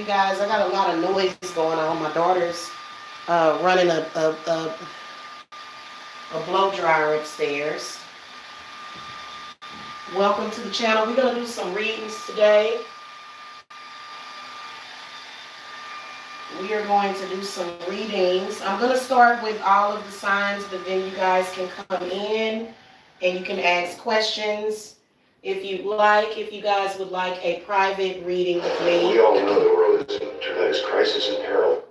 you guys. I got a lot of noise going on. My daughter's running a blow dryer upstairs. Welcome to the channel. We're going to do some readings today. We are going to do some readings. I'm going to start with all of the signs, but then you guys can come in and you can ask questions if you like. If you guys would like a private reading with me. We all know the world is in tremendous crisis and peril.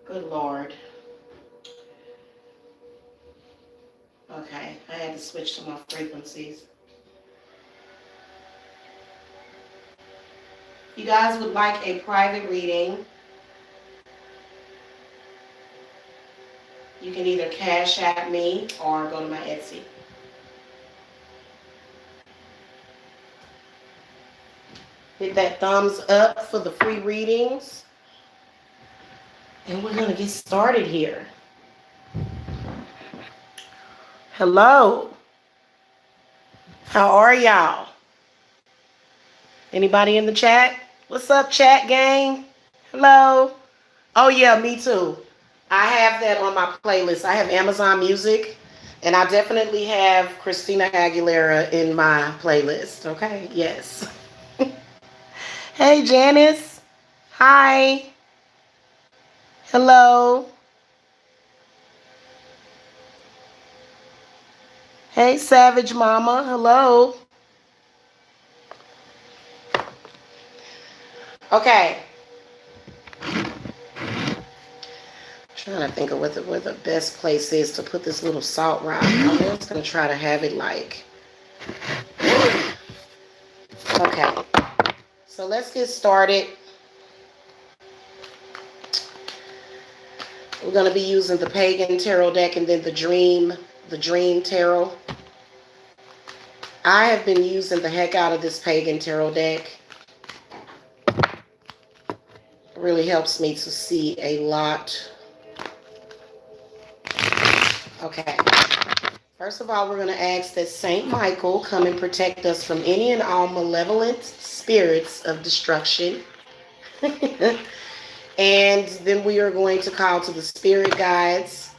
Good Lord. Okay, I had to switch to my frequencies. You guys would like a private reading, you can either cash at me or go to my Etsy. Hit that thumbs up for the free readings. And we're going to get started here. Hello. How are y'all? Anybody in the chat? What's up, chat gang? Hello. Oh, yeah, me too. I have that on my playlist. I have Amazon Music, and I definitely have Christina Aguilera in my playlist. Okay, yes. Hey, Janice. Hi. Hello. Hey, Savage Mama. Hello. Okay. Trying to think of where the best place is to put this little salt rock. I'm just going to try to have it like... Okay. So let's get started. We're going to be using the Pagan Tarot deck and then the Dream Tarot. I have been using the heck out of this Pagan Tarot deck. It really helps me to see a lot. Okay. First of all, we're going to ask that Saint Michael come and protect us from any and all malevolent spirits of destruction. And then we are going to call to the spirit guides,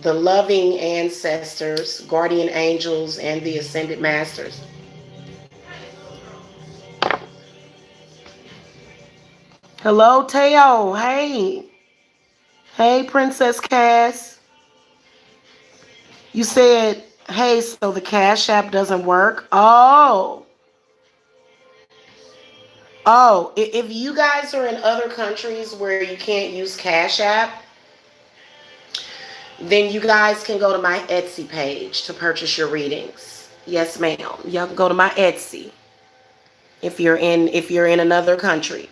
the loving ancestors, guardian angels, and the ascended masters. Hello, Teo. Hey. Hey, Princess Cass. You said, hey, so the Cash App doesn't work? Oh, if you guys are in other countries where you can't use Cash App, then you guys can go to my Etsy page to purchase your readings. Yes, ma'am. Y'all can go to my Etsy if you're in another country.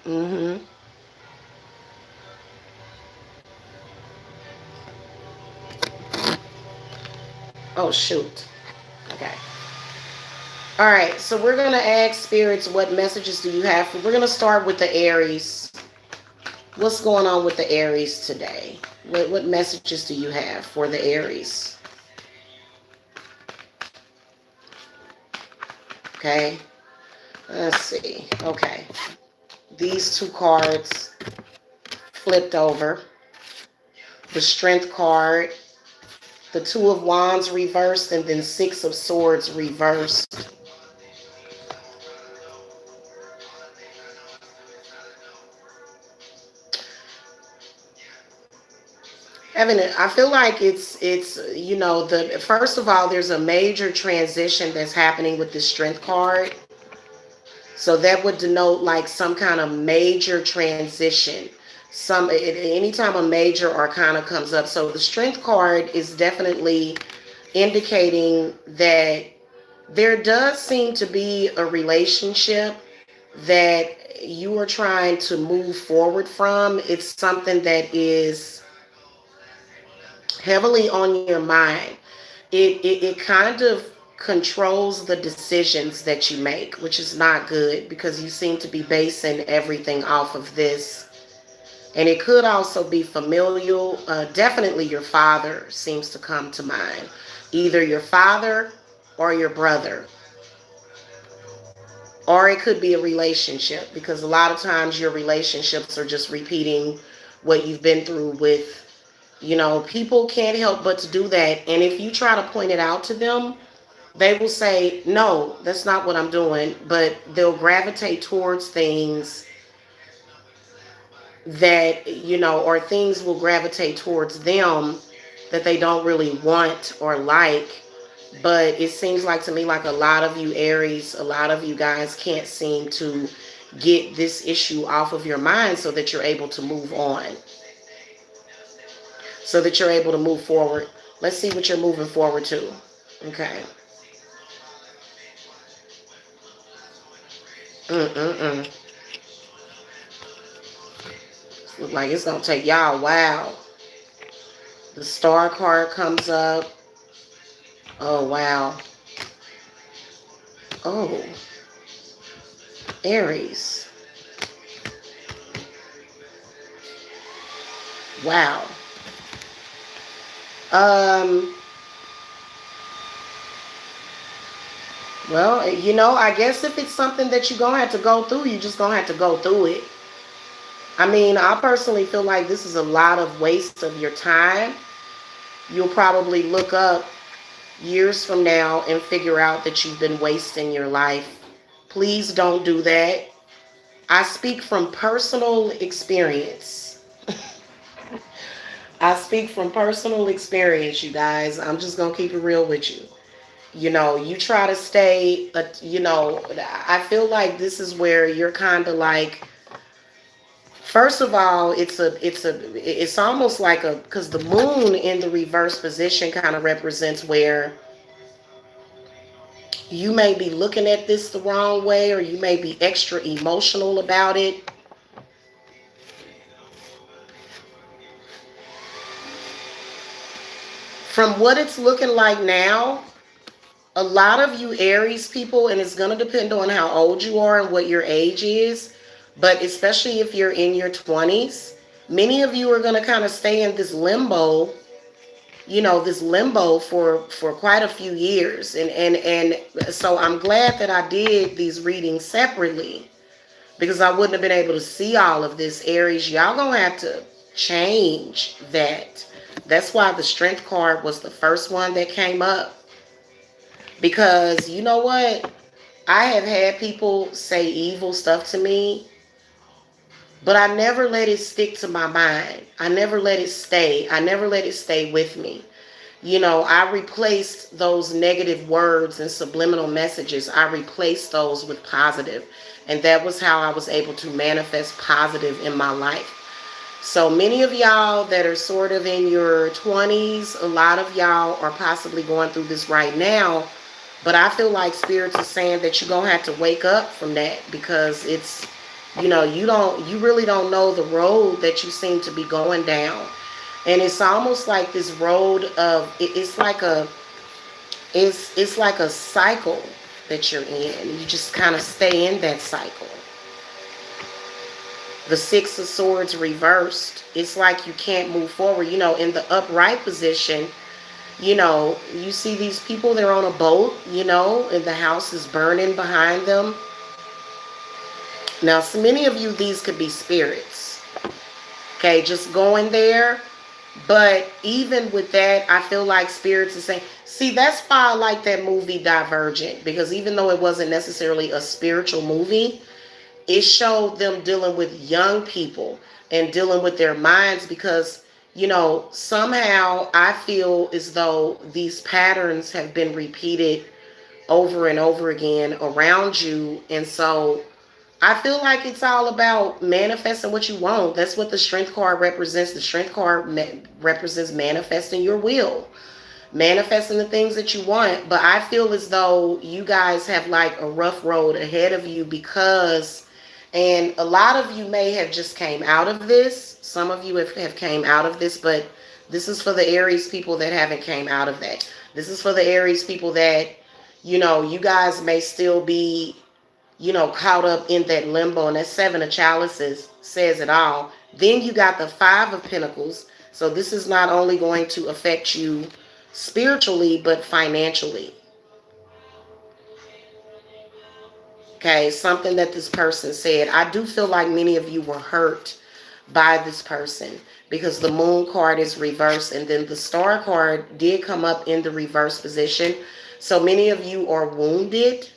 Oh, shoot. Okay. All right. So we're going to ask spirits, what messages do you have? We're going to start with the Aries. What's going on with the Aries today? What messages do you have for the Aries? Okay. Let's see. Okay. These two cards flipped over. The Strength card. The Two of Wands reversed, and then Six of Swords reversed. Evan, I feel like it's first of all, there's a major transition that's happening with the Strength card. So that would denote like some kind of major transition. Anytime a major arcana comes up. So the Strength card is definitely indicating that there does seem to be a relationship that you are trying to move forward from. It's something that is heavily on your mind. It kind of controls the decisions that you make, which is not good because you seem to be basing everything off of this. And it could also be familial. Definitely your father seems to come to mind. Either your father or your brother. Or it could be a relationship, because a lot of times your relationships are just repeating what you've been through with, people can't help but to do that. And if you try to point it out to them, they will say, no, that's not what I'm doing. But they'll gravitate towards things that, or things will gravitate towards them that they don't really want or like. But it seems like to me like a lot of you Aries, a lot of you guys can't seem to get this issue off of your mind so that you're able to move on. So that you're able to move forward. Let's see what you're moving forward to. Okay. Look like it's going to take y'all a while. The star card comes up. Oh, wow. Oh. Aries. Wow. Well, I guess if it's something that you're going to have to go through, you're just going to have to go through it. I mean, I personally feel like this is a lot of waste of your time. You'll probably look up years from now and figure out that you've been wasting your life. Please don't do that. I speak from personal experience. I speak from personal experience, you guys. I'm just going to keep it real with you. You try to stay, I feel like this is where you're kind of like, first of all, it's almost like because the moon in the reverse position kind of represents where you may be looking at this the wrong way, or you may be extra emotional about it. From what it's looking like now, a lot of you Aries people, and it's going to depend on how old you are and what your age is, but especially if you're in your 20s, many of you are going to kind of stay in this limbo, for quite a few years. And so I'm glad that I did these readings separately, because I wouldn't have been able to see all of this. Aries, y'all going to have to change that. That's why the Strength card was the first one that came up. Because you know what? I have had people say evil stuff to me, but I never let it stick to my mind. I never let it stay. I never let it stay with me. I replaced those negative words and subliminal messages. I replaced those with positive. And that was how I was able to manifest positive in my life. So many of y'all that are sort of in your 20s, a lot of y'all are possibly going through this right now. But I feel like Spirits are saying that you're going to have to wake up from that, because it's, you really don't know the road that you seem to be going down. And it's almost like this road of, it's like a cycle that you're in. You just kind of stay in that cycle. The Six of Swords reversed. It's like you can't move forward. In the upright position, you see these people, they're on a boat, and the house is burning behind them. Now, so many of you, these could be spirits. Okay, just going there. But even with that, I feel like Spirits are saying, see, that's why I like that movie Divergent, because even though it wasn't necessarily a spiritual movie, it showed them dealing with young people and dealing with their minds, because somehow I feel as though these patterns have been repeated over and over again around you. And so I feel like it's all about manifesting what you want. That's what the Strength card represents. The Strength card represents manifesting your will, manifesting the things that you want. But I feel as though you guys have like a rough road ahead of you, because, and a lot of you may have just came out of this. Some of you have came out of this, but this is for the Aries people that haven't came out of that. This is for the Aries people that, you guys may still be, caught up in that limbo. And that Seven of Chalices says it all. Then you got the Five of Pentacles. So this is not only going to affect you spiritually, but financially. Okay, something that this person said. I do feel like many of you were hurt by this person because the moon card is reversed and then the star card did come up in the reverse position. So many of you are wounded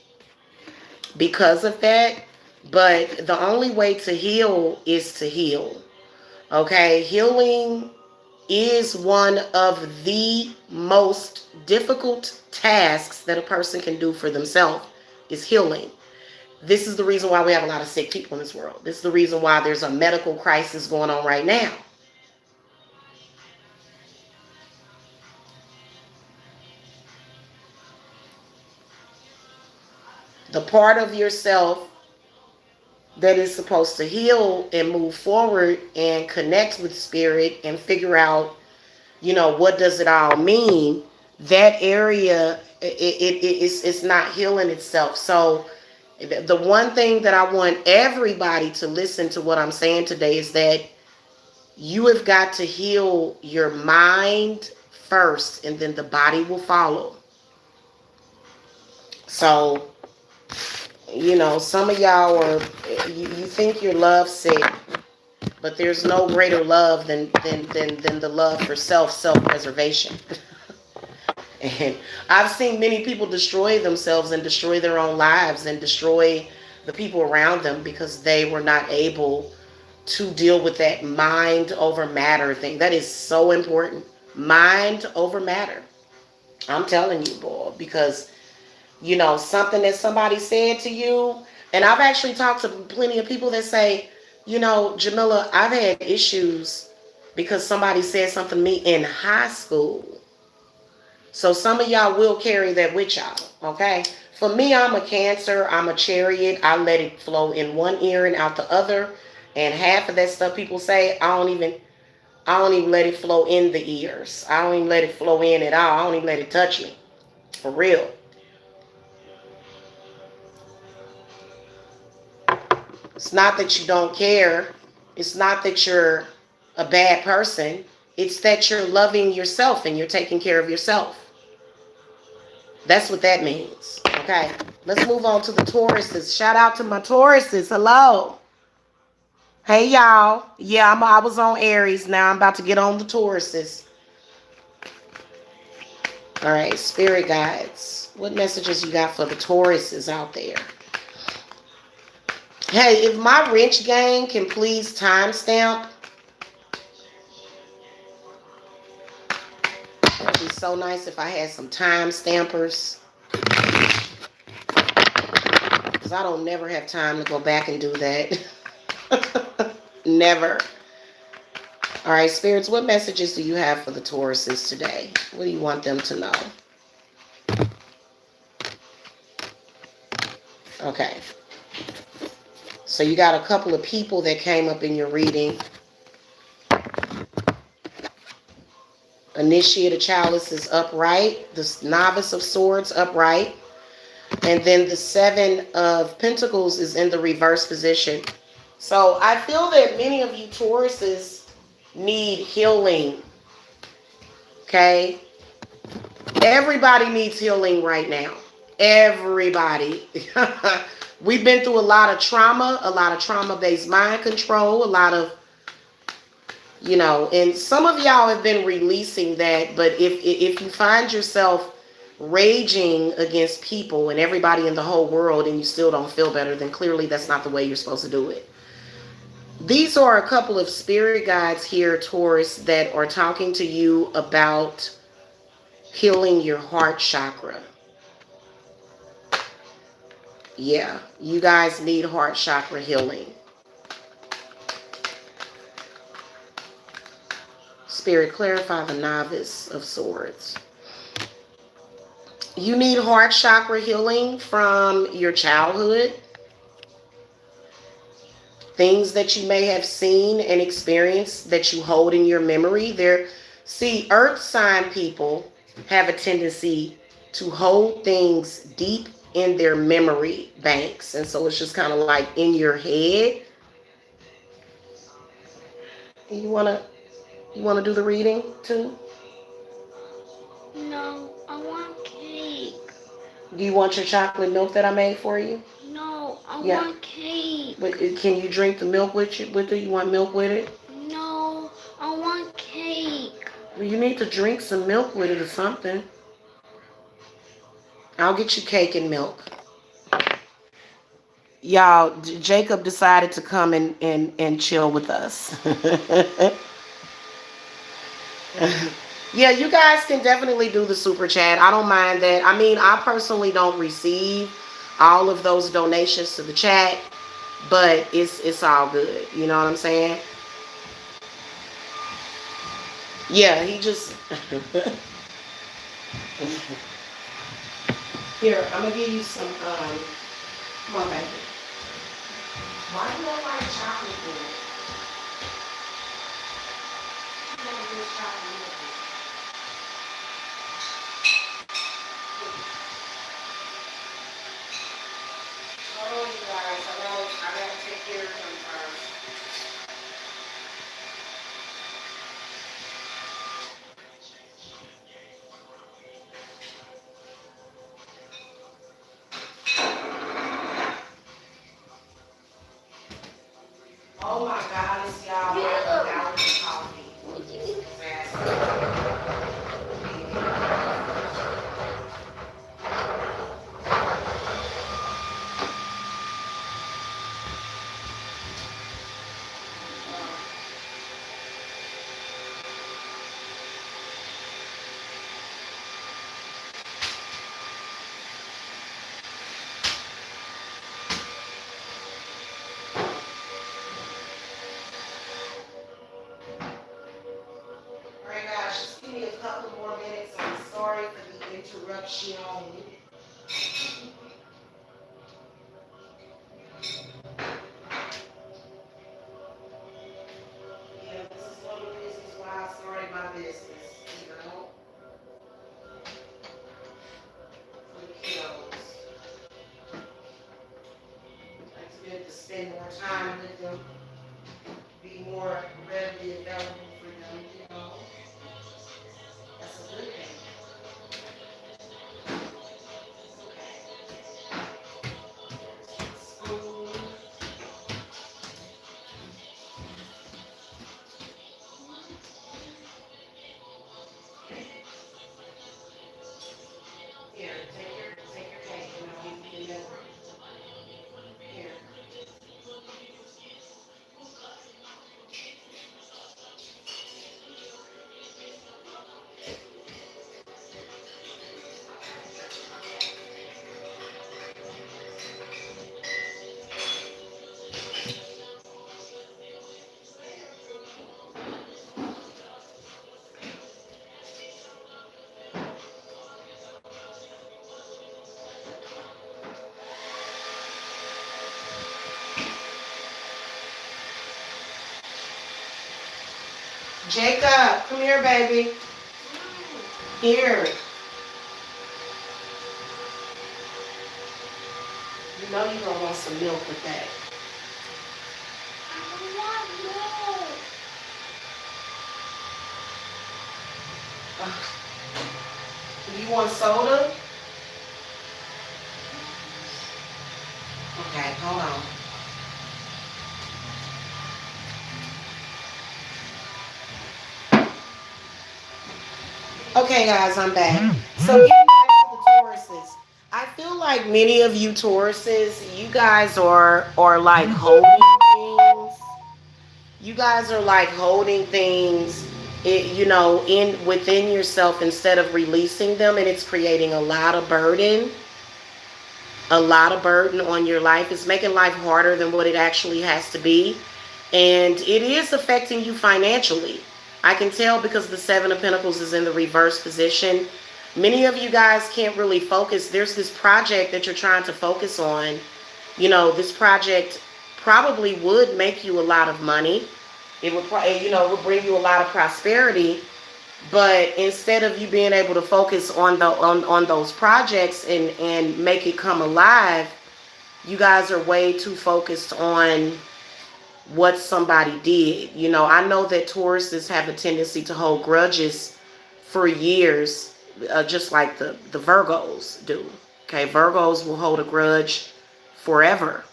because of that. But the only way to heal is to heal. Okay, healing is one of the most difficult tasks that a person can do for themselves is healing. This is the reason why we have a lot of sick people in this world. This is the reason why there's a medical crisis going on right now. The part of yourself that is supposed to heal and move forward and connect with spirit and figure out, what does it all mean? That area, it's not healing itself. So the one thing that I want everybody to listen to what I'm saying today is that you have got to heal your mind first and then the body will follow. So, some of y'all are, you think you're lovesick, but there's no greater love than the love for self-preservation. And I've seen many people destroy themselves and destroy their own lives and destroy the people around them because they were not able to deal with that mind over matter thing. That is so important. Mind over matter. I'm telling you, boy, because, something that somebody said to you, and I've actually talked to plenty of people that say, Jamila, I've had issues because somebody said something to me in high school. So some of y'all will carry that with y'all, okay? For me, I'm a Cancer. I'm a Chariot. I let it flow in one ear and out the other. And half of that stuff people say, I don't even let it flow in the ears. I don't even let it flow in at all. I don't even let it touch me. For real. It's not that you don't care. It's not that you're a bad person. It's that you're loving yourself and you're taking care of yourself. That's what that means. Okay. Let's move on to the Tauruses. Shout out to my Tauruses. Hello. Hey, y'all. Yeah, I was on Aries. Now I'm about to get on the Tauruses. All right. Spirit guides. What messages you got for the Tauruses out there? Hey, if my wrench gang can please timestamp, it'd be so nice if I had some time stampers. Because I don't never have time to go back and do that. Never. All right, spirits, what messages do you have for the Tauruses today? What do you want them to know? Okay. So you got a couple of people that came up in your reading. Initiate of Chalice is upright. The Novice of Swords upright. And then the Seven of Pentacles is in the reverse position. So I feel that many of you Tauruses need healing. Okay? Everybody needs healing right now. Everybody. We've been through a lot of trauma-based mind control, a lot of, and some of y'all have been releasing that, but if you find yourself raging against people and everybody in the whole world and you still don't feel better, then clearly that's not the way you're supposed to do it. These are a couple of spirit guides here, Taurus, that are talking to you about healing your heart chakra. Yeah, you guys need heart chakra healing. Spirit, clarify the Novice of Swords. You need heart chakra healing from your childhood. Things that you may have seen and experienced that you hold in your memory. See, earth sign people have a tendency to hold things deep in their memory banks. And so it's just kind of like in your head. You wanna do the reading too? No, I want cake. Do you want your chocolate milk that I made for you? No, I want cake. But can you drink the milk with it? You want milk with it? No, I want cake. Well, you need to drink some milk with it or something. I'll get you cake and milk. Y'all, Jacob decided to come and chill with us. Yeah, you guys can definitely do the super chat. I don't mind that. I mean, I personally don't receive all of those donations to the chat, but it's all good. You know what I'm saying? Yeah, he just here. I'm gonna give you some. Come on, baby. Why do you not like chocolate milk? You don't use chocolate milk. Hold on, you guys. I gotta take care of him first. Oh my goodness, y'all. I'm out of coffee. Alright guys, just give me a couple more minutes. I'm sorry for the interruption. Yeah, this is one of the reasons why I started my business, you know, for the kiddos. It's good to spend more time with them, be more readily available for them, you know. That's a good thing. It's okay. Spoon. Here, take your cake and I'll give you the milk. Here. Jacob, come here, baby. Here. You know you're going to want some milk with that. I want milk. Do you want soda? Okay, hold on. Okay, guys, I'm back. So getting back to the Tauruses, I feel like many of you Tauruses, you guys are like holding things. You guys are like holding things, you know, in within yourself instead of releasing them, and it's creating a lot of burden. A lot of burden on your life. It's making life harder than what it actually has to be, and it is affecting you financially. I can tell because the Seven of Pentacles is in the reverse position. Many of you guys can't really focus. There's this project that you're trying to focus on. You know, this project probably would make you a lot of money. It would, you know, would bring you a lot of prosperity. But instead of you being able to focus on on those projects and make it come alive, you guys are way too focused on what somebody did. You know, I know that Tauruses have a tendency to hold grudges for years, just like the Virgos do. Okay, Virgos will hold a grudge forever.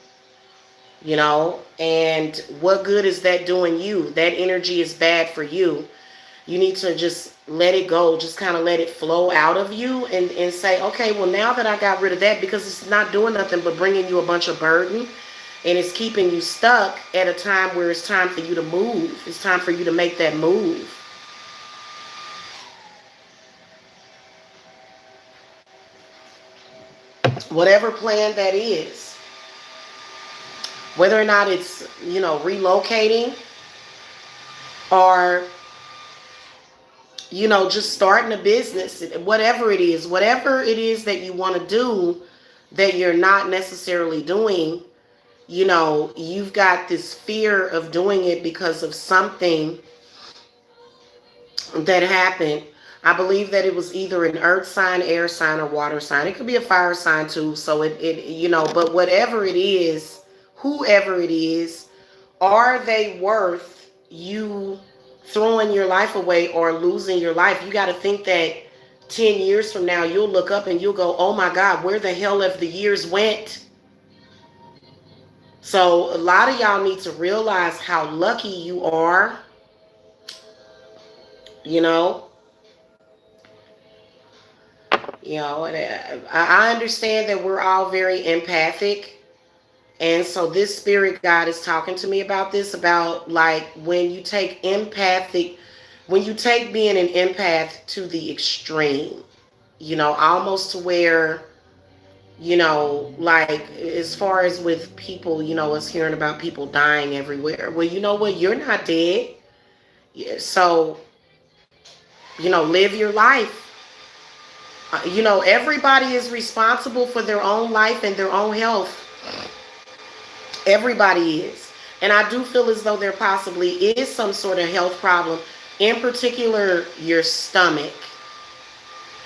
you know, and what good is that doing you? That energy is bad for you. You need to just let it go, just kind of let it flow out of you, and say, okay, well, now that I got rid of that, because it's not doing nothing but bringing you a bunch of burden, and it's keeping you stuck at a time where it's time for you to move. It's time for you to make that move. Whatever plan that is, whether or not it's, you know, relocating, or, you know, just starting a business, whatever it is that you want to do that you're not necessarily doing, you know, you've got this fear of doing it because of something that happened. I believe that it was either an earth sign, air sign, or water sign. It could be a fire sign too. So it you know, but whatever it is, whoever it is, are they worth you throwing your life away or losing your life? You got to think that 10 years from now, you'll look up and you'll go, oh my God, where the hell have the years went? So a lot of y'all need to realize how lucky you are, you know. You know, and I understand that we're all very empathic. And so this spirit guide is talking to me about this, about like when you take when you take being an empath to the extreme, you know, almost to where, you know, like as far as with people, you know, us hearing about people dying everywhere. Well, you know what? You're not dead. Yeah, so, you know, live your life. You know, everybody is responsible for their own life and their own health. Everybody is. And I do feel as though there possibly is some sort of health problem, in particular, your stomach.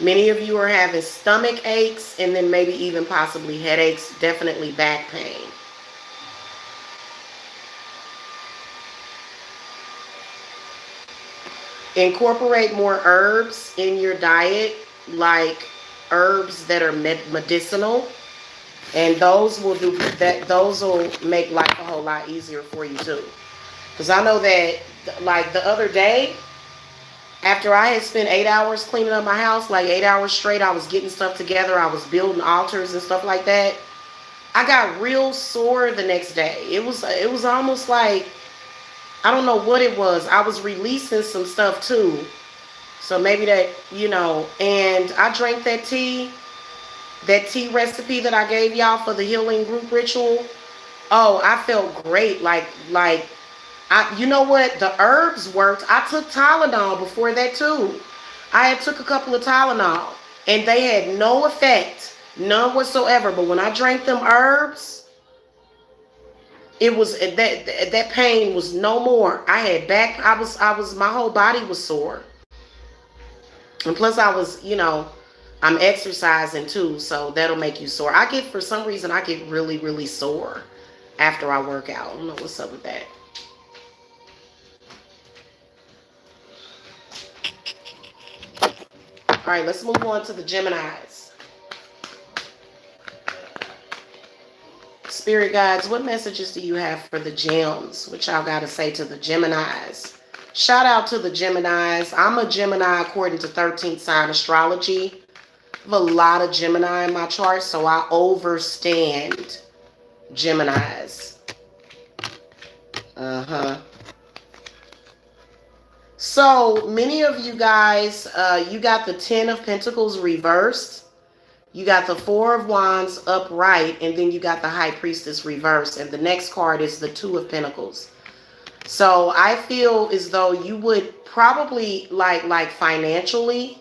Many of you are having stomach aches and then maybe even possibly headaches, definitely back pain. Incorporate more herbs in your diet, like herbs that are medicinal, and those will do that. Those will make life a whole lot easier for you too. Because I know that, like the other day, after I had spent 8 hours cleaning up my house, like 8 hours straight, I was getting stuff together, I was building altars and stuff like that. I got real sore the next day. It was almost like, I don't know what it was. I was releasing some stuff too. So maybe that, you know, and I drank that tea recipe that I gave y'all for the healing group ritual. Oh, I felt great. You know what? The herbs worked. I took Tylenol before that too. I had took a couple of Tylenol and they had no effect, none whatsoever. But when I drank them herbs, it was that pain was no more. I had back. My whole body was sore. And plus I was, you know, I'm exercising too, so that'll make you sore. For some reason, I get really, really sore after I work out. I don't know what's up with that. All right, let's move on to the Geminis. Spirit guides, what messages do you have for the gems? What y'all got to say to the Geminis? Shout out to the Geminis. I'm a Gemini according to 13th sign astrology. I have a lot of Gemini in my chart, so I overstand Geminis. So many of you guys, you got the 10 of Pentacles reversed. You got the 4 of Wands upright, and then you got the High Priestess reversed. And the next card is the 2 of Pentacles. So I feel as though you would probably like financially,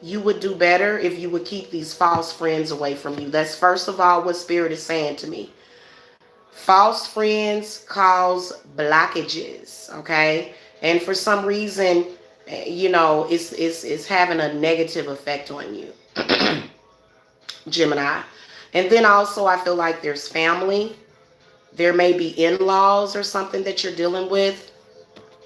you would do better if you would keep these false friends away from you. That's first of all what Spirit is saying to me. False friends cause blockages, okay? And for some reason, you know, it's having a negative effect on you, Gemini. And then also I feel like there's family. There may be in-laws or something that you're dealing with.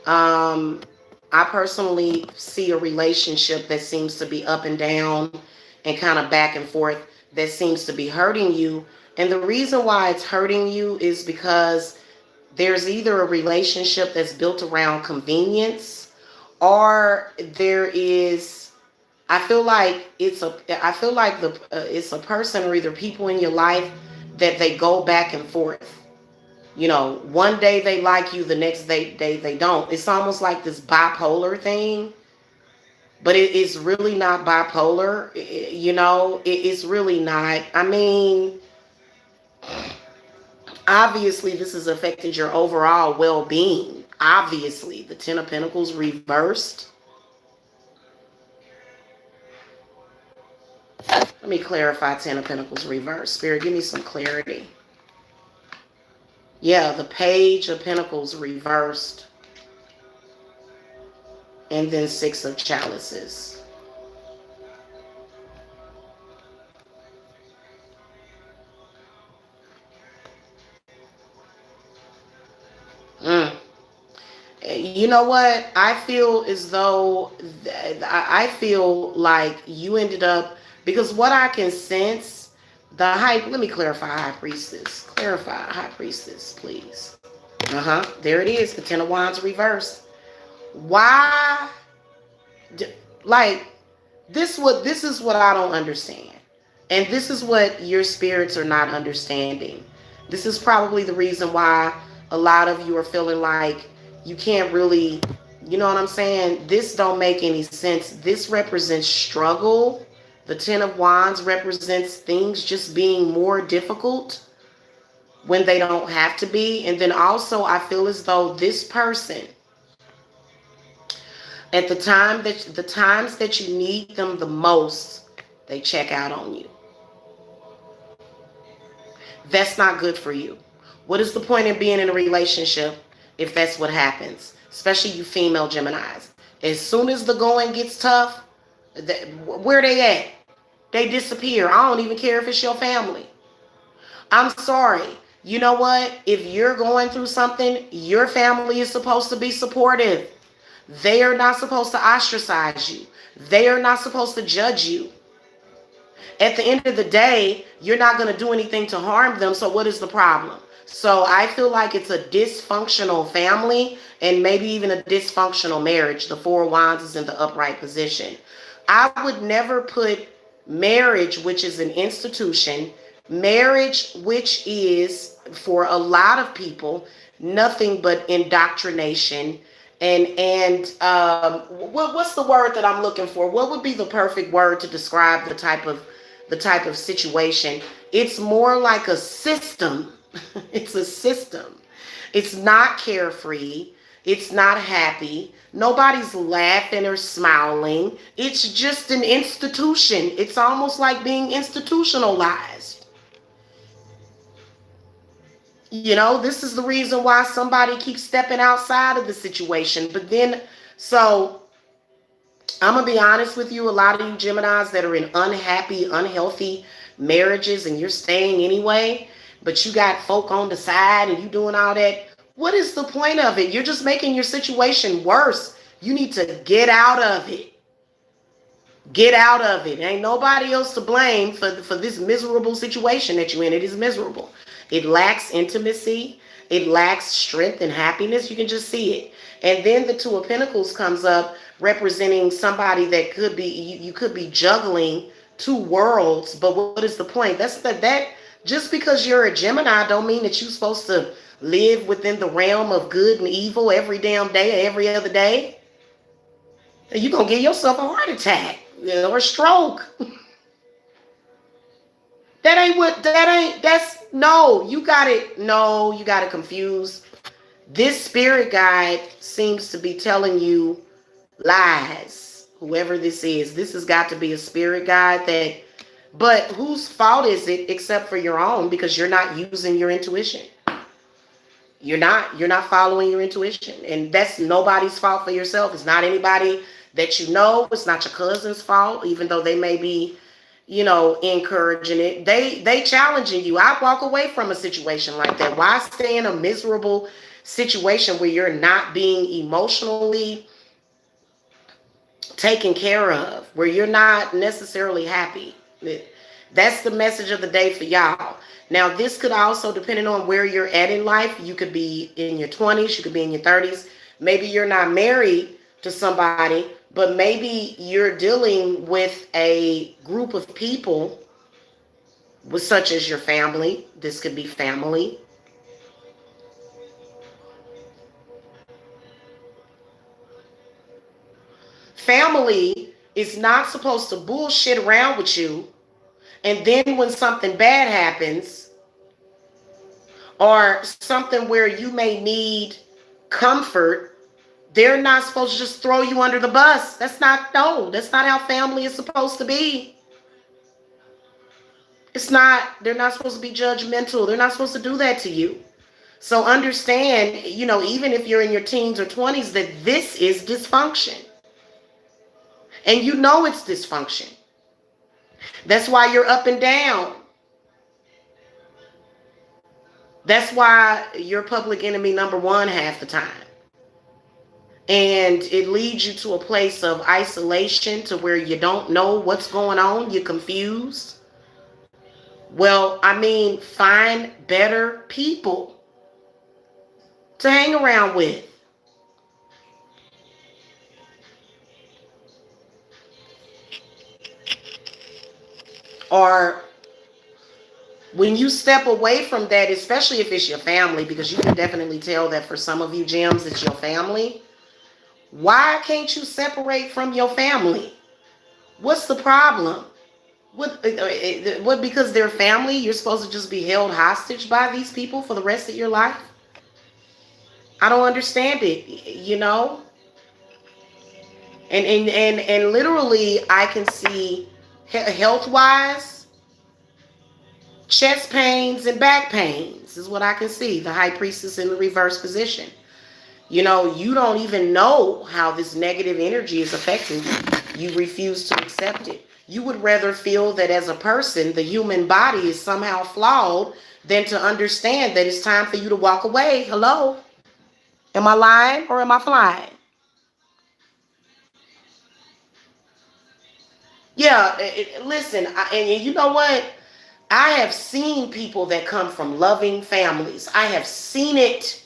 I personally see a relationship that seems to be up and down and kind of back and forth that seems to be hurting you And the reason why it's hurting you is because there's either a relationship that's built around convenience, or there is, I feel like it's a person or either people in your life that they go back and forth. You know, one day they like you, the next day they don't. It's almost like this bipolar thing, but it's really not bipolar. You know, it's really not. I mean, obviously this has affected your overall well-being. Obviously, the Ten of Pentacles reversed. Let me clarify Ten of Pentacles reversed. Spirit, give me some clarity. Yeah, the Page of Pentacles reversed. And then Six of Chalices. You know what? I feel as though I feel like you ended up, because what I can sense, the high, let me clarify High Priestess. Clarify High Priestess, please. There it is, the Ten of Wands reversed. Why? Like, this is what I don't understand. And this is what your spirits are not understanding. This is probably the reason why a lot of you are feeling like you can't really, you know what I'm saying? This don't make any sense. This represents struggle. The Ten of Wands represents things just being more difficult when they don't have to be. And then also I feel as though this person, at the times that you need them the most, they check out on you. That's not good for you. What is the point of being in a relationship if that's what happens? Especially you female Geminis. As soon as the going gets tough, where they at? They disappear. I don't even care if it's your family. I'm sorry. You know what? If you're going through something, your family is supposed to be supportive. They are not supposed to ostracize you. They are not supposed to judge you. At the end of the day, you're not going to do anything to harm them. So what is the problem? So I feel like it's a dysfunctional family and maybe even a dysfunctional marriage. The Four of Wands is in the upright position. I would never put marriage, which is an institution, marriage, which is for a lot of people, nothing but indoctrination. And what's the word that I'm looking for? What would be the perfect word to describe the type of situation? It's more like a system. It's a system. It's not carefree. It's not happy. Nobody's laughing or smiling. It's just an institution. It's almost like being institutionalized. You know, this is the reason why somebody keeps stepping outside of the situation. But then, so I'm going to be honest with you. A lot of you Geminis that are in unhappy, unhealthy marriages and you're staying anyway, but you got folk on the side and you doing all that. What is the point of it? You're just making your situation worse. You need to get out of it. Get out of it. Ain't nobody else to blame for this miserable situation that you're in. It is miserable. It lacks intimacy. It lacks strength and happiness. You can just see it. And then the Two of Pentacles comes up representing somebody that could be, you could be juggling two worlds. But what is the point? That just because you're a Gemini don't mean that you're supposed to live within the realm of good and evil every damn day or every other day. You're going to give yourself a heart attack, or a stroke. You got it confused. This spirit guide seems to be telling you lies. Whoever this is, this has got to be a spirit guide but whose fault is it except for your own? Because you're not using your intuition. You're not following your intuition. And that's nobody's fault for yourself. It's not anybody that you know. It's not your cousin's fault, even though they may be, encouraging it. They challenging you. I walk away from a situation like that. Why stay in a miserable situation where you're not being emotionally taken care of, where you're not necessarily happy? That's the message of the day for y'all. Now, this could also, depending on where you're at in life, you could be in your 20s, you could be in your 30s. Maybe you're not married to somebody, but maybe you're dealing with a group of people, such as your family. This could be family. Family is not supposed to bullshit around with you. And then when something bad happens, or something where you may need comfort, they're not supposed to just throw you under the bus. That's not how family is supposed to be. They're not supposed to be judgmental. They're not supposed to do that to you. So understand, even if you're in your teens or 20s, that this is dysfunction. And you know it's dysfunction. That's why you're up and down. That's why you're public enemy number one half the time. And it leads you to a place of isolation, to where you don't know what's going on. You're confused. Well, find better people to hang around with. Or when you step away from that, especially if it's your family, because you can definitely tell that for some of you gems, it's your family. Why can't you separate from your family? What's the problem? What, because they're family, you're supposed to just be held hostage by these people for the rest of your life? I don't understand it, And literally, I can see health-wise, chest pains and back pains is what I can see. The high priestess in the reverse position. You don't even know how this negative energy is affecting you. You refuse to accept it. You would rather feel that as a person, the human body is somehow flawed than to understand that it's time for you to walk away. Hello? Am I lying or am I flying? Yeah, listen, and you know what? I have seen people that come from loving families. I have seen it.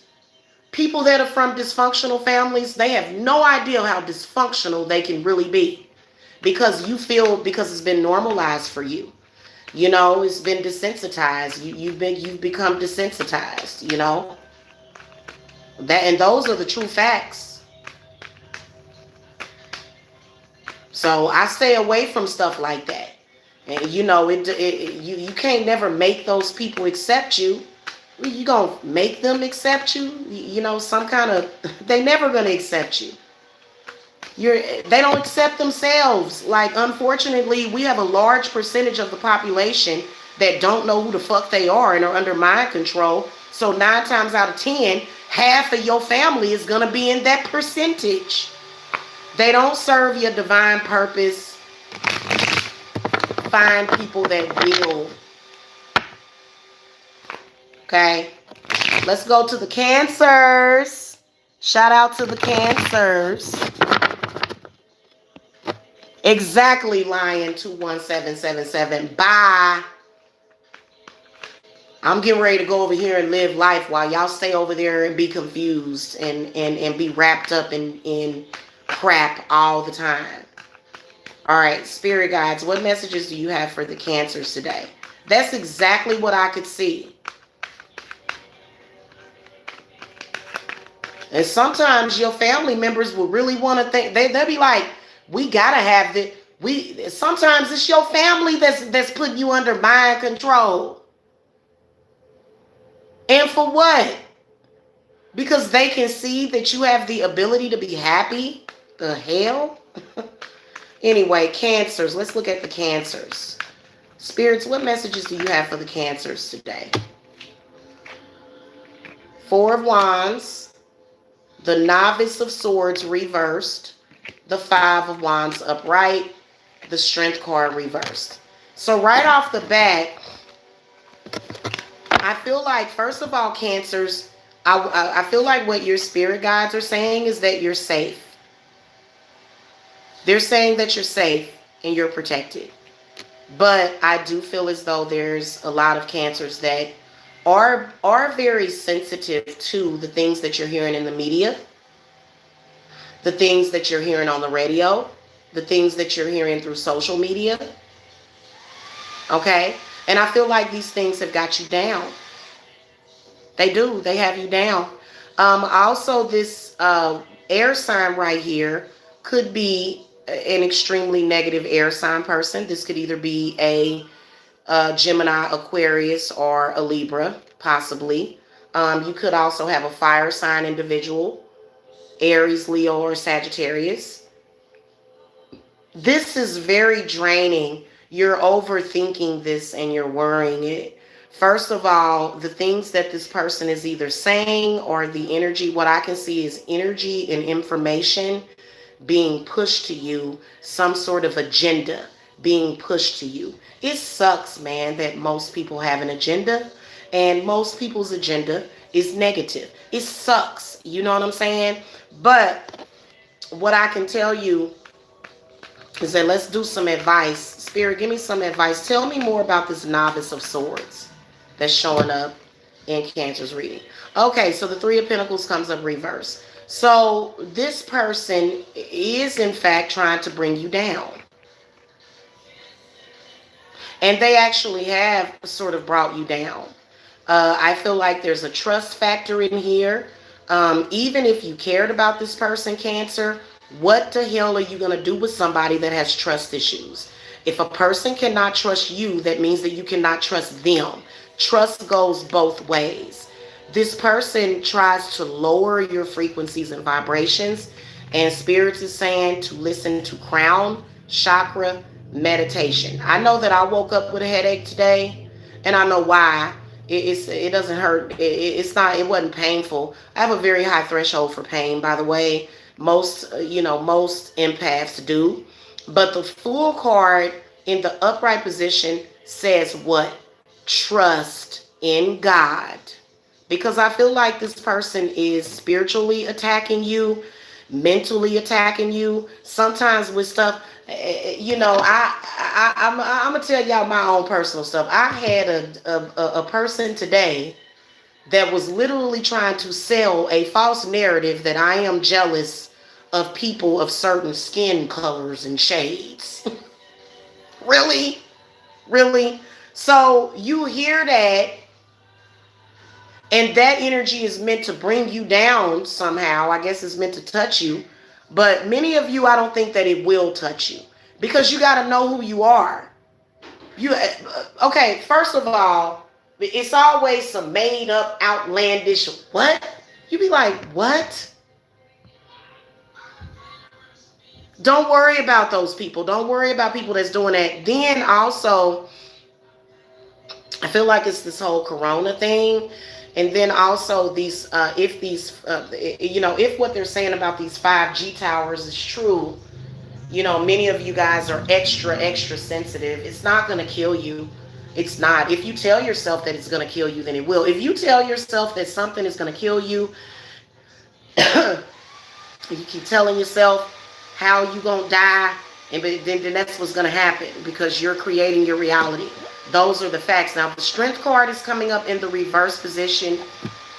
People that are from dysfunctional families, they have no idea how dysfunctional they can really be, because it's been normalized for you. It's been desensitized. You've become desensitized, and those are the true facts. So I stay away from stuff like that. And you can't never make those people accept you. You gonna make them accept you? They never gonna accept you. They don't accept themselves. Like, unfortunately, we have a large percentage of the population that don't know who the fuck they are and are under mind control. So 9 times out of 10, half of your family is gonna be in that percentage. They don't serve your divine purpose. Find people that will. Okay, let's go to the Cancers. Shout out to the Cancers. Exactly, Lion 21777. Bye. I'm getting ready to go over here and live life while y'all stay over there and be confused and be wrapped up in crap all the time. All right, spirit guides, what messages do you have for the Cancers today? That's exactly what I could see. And sometimes your family members will really want to think, they'll be like, we gotta have it. Sometimes it's your family that's putting you under mind control. And for what? Because they can see that you have the ability to be happy? The hell? Anyway, Cancers, let's look at the Cancers. Spirits, what messages do you have for the Cancers today? 4 of Wands. The Novice of Swords reversed, the 5 of Wands upright, the Strength card reversed. So right off the bat, I feel like, first of all, Cancers, I feel like what your spirit guides are saying is that you're safe. They're saying that you're safe and you're protected. But I do feel as though there's a lot of Cancers that are very sensitive to the things that you're hearing in the media, the things that you're hearing on the radio, the things that you're hearing through social media. Okay? And I feel like these things have got you down. They do. They have you down. Also, this air sign right here could be an extremely negative air sign person. This could either be a Gemini, Aquarius, or a Libra, possibly. You could also have a fire sign individual, Aries, Leo, or Sagittarius. This is very draining. You're overthinking this and you're worrying it. First of all, the things that this person is either saying or the energy, what I can see is energy and information being pushed to you, some sort of agenda being pushed to you. It sucks, man, that most people have an agenda and most people's agenda is negative. It sucks. You know what I'm saying? But what I can tell you is that let's do some advice. Spirit, give me some advice. Tell me more about this novice of swords that's showing up in Cancer's reading. Okay, so the Three of Pentacles comes up reverse. So this person is in fact trying to bring you down. And they actually have sort of brought you down. I feel like there's a trust factor in here. Even if you cared about this person, Cancer, what the hell are you going to do with somebody that has trust issues? If a person cannot trust you, that means that you cannot trust them. Trust goes both ways. This person tries to lower your frequencies and vibrations, and Spirit is saying to listen to crown chakra meditation. I know that I woke up with a headache today, and I know why. It doesn't hurt. It wasn't painful. I have a very high threshold for pain, by the way. Most empaths do. But the Fool card in the upright position says what? Trust in God. Because I feel like this person is spiritually attacking you, mentally attacking you, sometimes with stuff. I'm gonna tell y'all my own personal stuff. I had a person today that was literally trying to sell a false narrative that I am jealous of people of certain skin colors and shades. Really? Really? So you hear that, and that energy is meant to bring you down somehow. I guess it's meant to touch you. But many of you, I don't think that it will touch you. Because you got to know who you are. Okay, first of all, it's always some made up, outlandish, what? You be like, what? Don't worry about those people. Don't worry about people that's doing that. Then also, I feel like it's this whole corona thing. And then also if what they're saying about these 5G towers is true, many of you guys are extra, extra sensitive. It's not going to kill you. It's not. If you tell yourself that it's going to kill you, then it will. If you tell yourself that something is going to kill you, you keep telling yourself how you going to die, and then that's what's going to happen because you're creating your reality. Those are the facts. Now, the Strength card is coming up in the reverse position.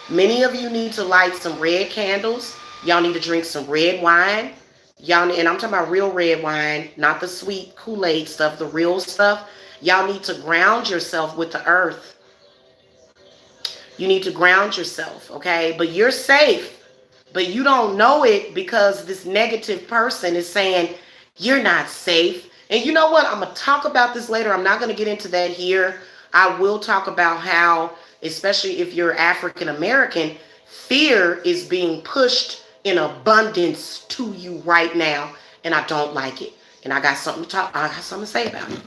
Many of you need to light some red candles. Y'all need to drink some red wine. And I'm talking about real red wine, not the sweet Kool-Aid stuff, the real stuff. Y'all need to ground yourself with the earth. You need to ground yourself, okay? But you're safe. But you don't know it because this negative person is saying you're not safe. And you know what? I'm going to talk about this later. I'm not going to get into that here. I will talk about how, especially if you're African American, fear is being pushed in abundance to you right now. And I don't like it. And I got something to say about it.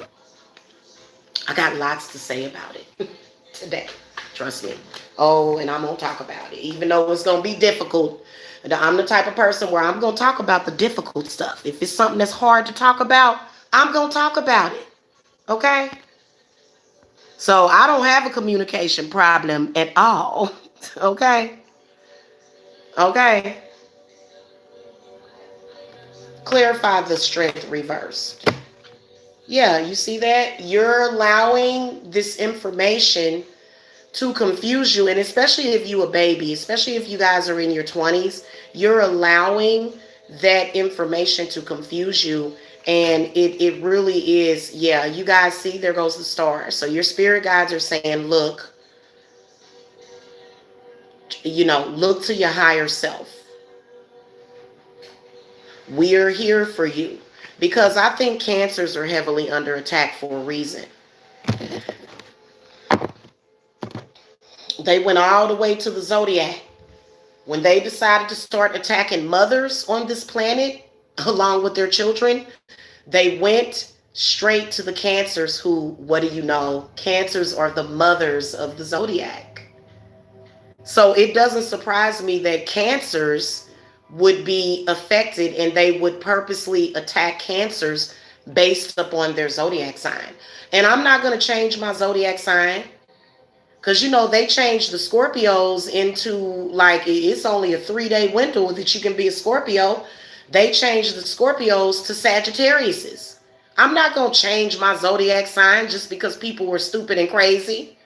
I got lots to say about it today. Trust me. Oh, and I'm going to talk about it. Even though it's going to be difficult. I'm the type of person where I'm going to talk about the difficult stuff. If it's something that's hard to talk about, I'm going to talk about it. Okay? So I don't have a communication problem at all. Okay? Okay? Clarify the Strength reversed. Yeah, you see that? You're allowing this information to confuse you. And especially if you a baby, especially if you guys are in your 20s, you're allowing that information to confuse you. And it really is, yeah, you guys see, there goes the star. So your spirit guides are saying, look, look to your higher self. We're here for you. Because I think cancers are heavily under attack for a reason. They went all the way to the zodiac. When they decided to start attacking mothers on this planet, along with their children, they went straight to the cancers who, what do you know? Cancers are the mothers of the zodiac. So it doesn't surprise me that cancers would be affected and they would purposely attack cancers based upon their zodiac sign. And I'm not going to change my zodiac sign because, they changed the Scorpios into like it's only a 3-day window that you can be a Scorpio. They changed the Scorpios to Sagittariuses. I'm not going to change my zodiac sign just because people were stupid and crazy.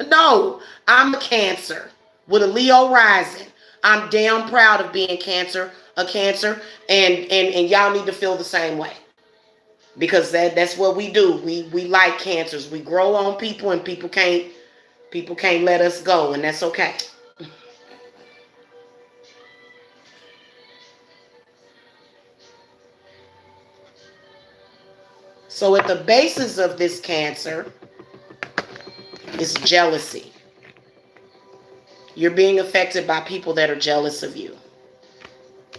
No, I'm a Cancer with a Leo rising. I'm damn proud of being a Cancer, and y'all need to feel the same way. Because that's what we do. We like Cancers. We grow on people and people can't let us go, and that's okay. So at the basis of this Cancer is jealousy. You're being affected by people that are jealous of you.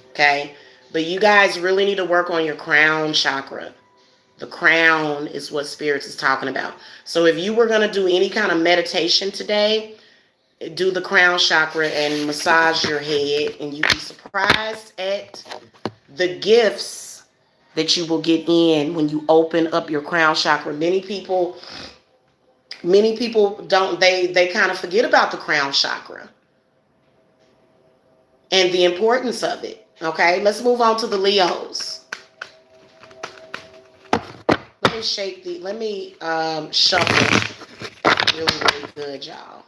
Okay? But you guys really need to work on your crown chakra. The crown is what Spirits is talking about. So if you were going to do any kind of meditation today, do the crown chakra and massage your head, and you'd be surprised at the gifts that you will get in when you open up your crown chakra. Many people don't, they kind of forget about the crown chakra and the importance of it. Okay, let's move on to the Leos. Let me shuffle really good, y'all.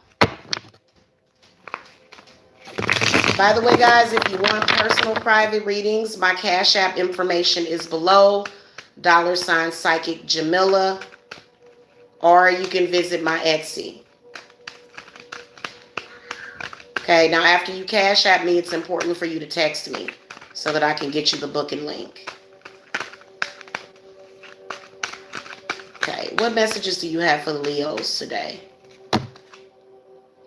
By the way, guys, if you want personal private readings, my Cash App information is below, $ Psychic Jamila, or you can visit my Etsy. Okay, now after you Cash App me, it's important for you to text me so that I can get you the booking link. Okay, what messages do you have for the Leos today?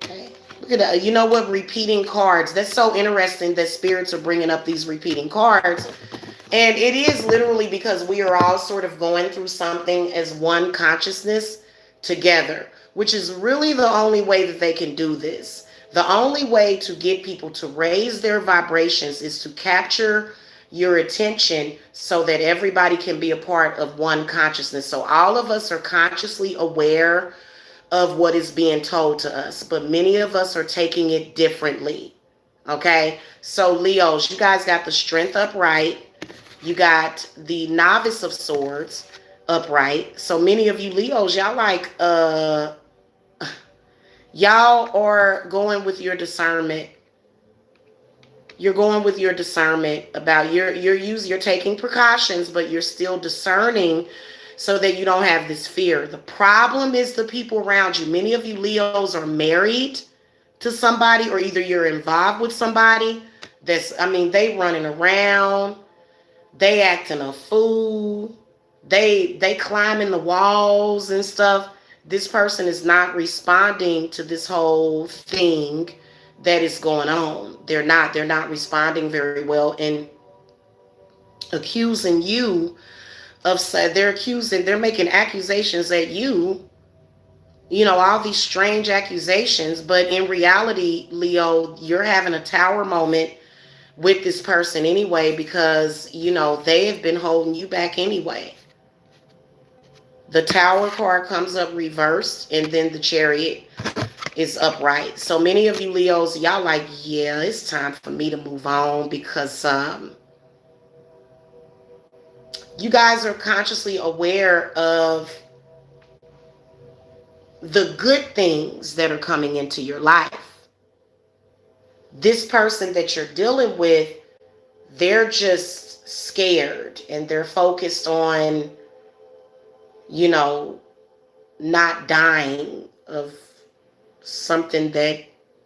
Okay, look at that. You know what? Repeating cards. That's so interesting that Spirits are bringing up these repeating cards. And it is literally because we are all sort of going through something as one consciousness together, which is really the only way that they can do this. The only way to get people to raise their vibrations is to capture your attention so that everybody can be a part of one consciousness. So all of us are consciously aware of what is being told to us, but many of us are taking it differently. Okay, so Leos, you guys got the Strength upright. You got the Novice of Swords upright. So many of you Leos, y'all are going with your discernment. You're going with your discernment about you're taking precautions, but you're still discerning so that you don't have this fear. The problem is the people around you. Many of you Leos are married to somebody, or either you're involved with somebody they running around, they acting a fool, they climbing the walls and stuff. This person is not responding to this whole thing that is going on. They're not responding very well, and accusing you they're making accusations at you, all these strange accusations. But in reality, Leo, you're having a tower moment with this person anyway, because they have been holding you back anyway. The Tower card comes up reversed, and then the Chariot is upright. So many of you Leos, y'all yeah, it's time for me to move on, because You guys are consciously aware of the good things that are coming into your life. This person that you're dealing with, they're just scared and they're focused on, you know, not dying of something that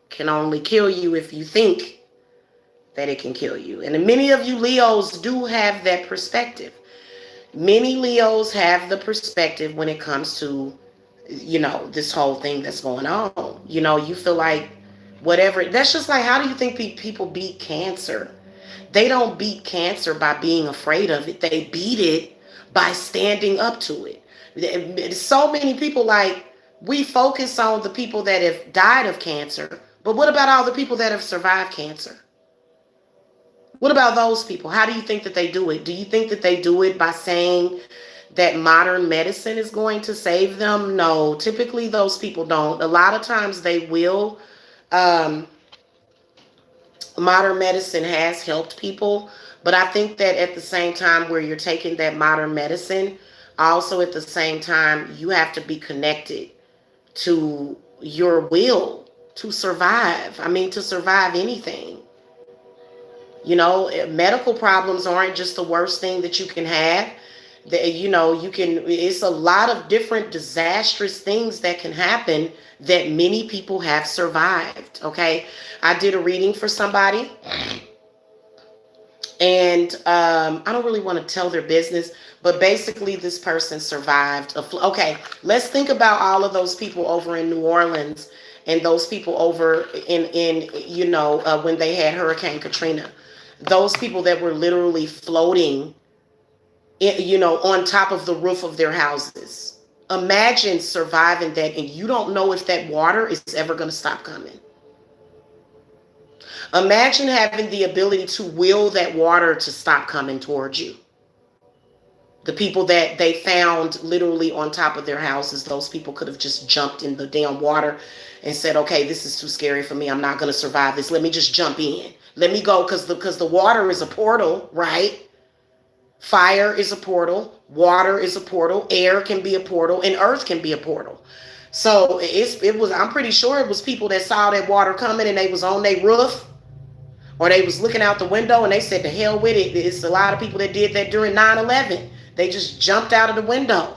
can only kill you if you think that it can kill you. And many of you Leos do have that perspective. Many Leos have the perspective when it comes to, you know, this whole thing that's going on. You know, you feel like whatever, that's just like, how do you think people beat cancer? They don't beat cancer by being afraid of it. They beat it by standing up to it. So many people, like, we focus on the people that have died of cancer, but what about all the people that have survived cancer? What about those people? How do you think that they do it? Do you think that they do it by saying that modern medicine is going to save them? No, typically those people don't. A lot of times they will. Modern medicine has helped people, but I think that at the same time where you're taking that modern medicine, also at the same time, you have to be connected to your will to survive. I mean, to survive anything. You know, medical problems aren't just the worst thing that you can have. You know, it's a lot of different disastrous things that can happen that many people have survived. Okay. I did a reading for somebody and I don't really want to tell their business, but basically this person survived. Okay. Let's think about all of those people over in New Orleans and those people over in you know, when they had Hurricane Katrina. Those people that were literally floating, you know, on top of the roof of their houses. Imagine surviving that and you don't know if that water is ever going to stop coming. Imagine having the ability to will that water to stop coming towards you. The people that they found literally on top of their houses, those people could have just jumped in the damn water and said, okay, this is too scary for me. I'm not going to survive this. Let me just jump in. Let me go, because the water is a portal, right? Fire is a portal. Water is a portal. Air can be a portal. And earth can be a portal. So I'm pretty sure it was people that saw that water coming and they was on their roof or they was looking out the window and they said, to hell with it. It's a lot of people that did that during 9/11. They just jumped out of the window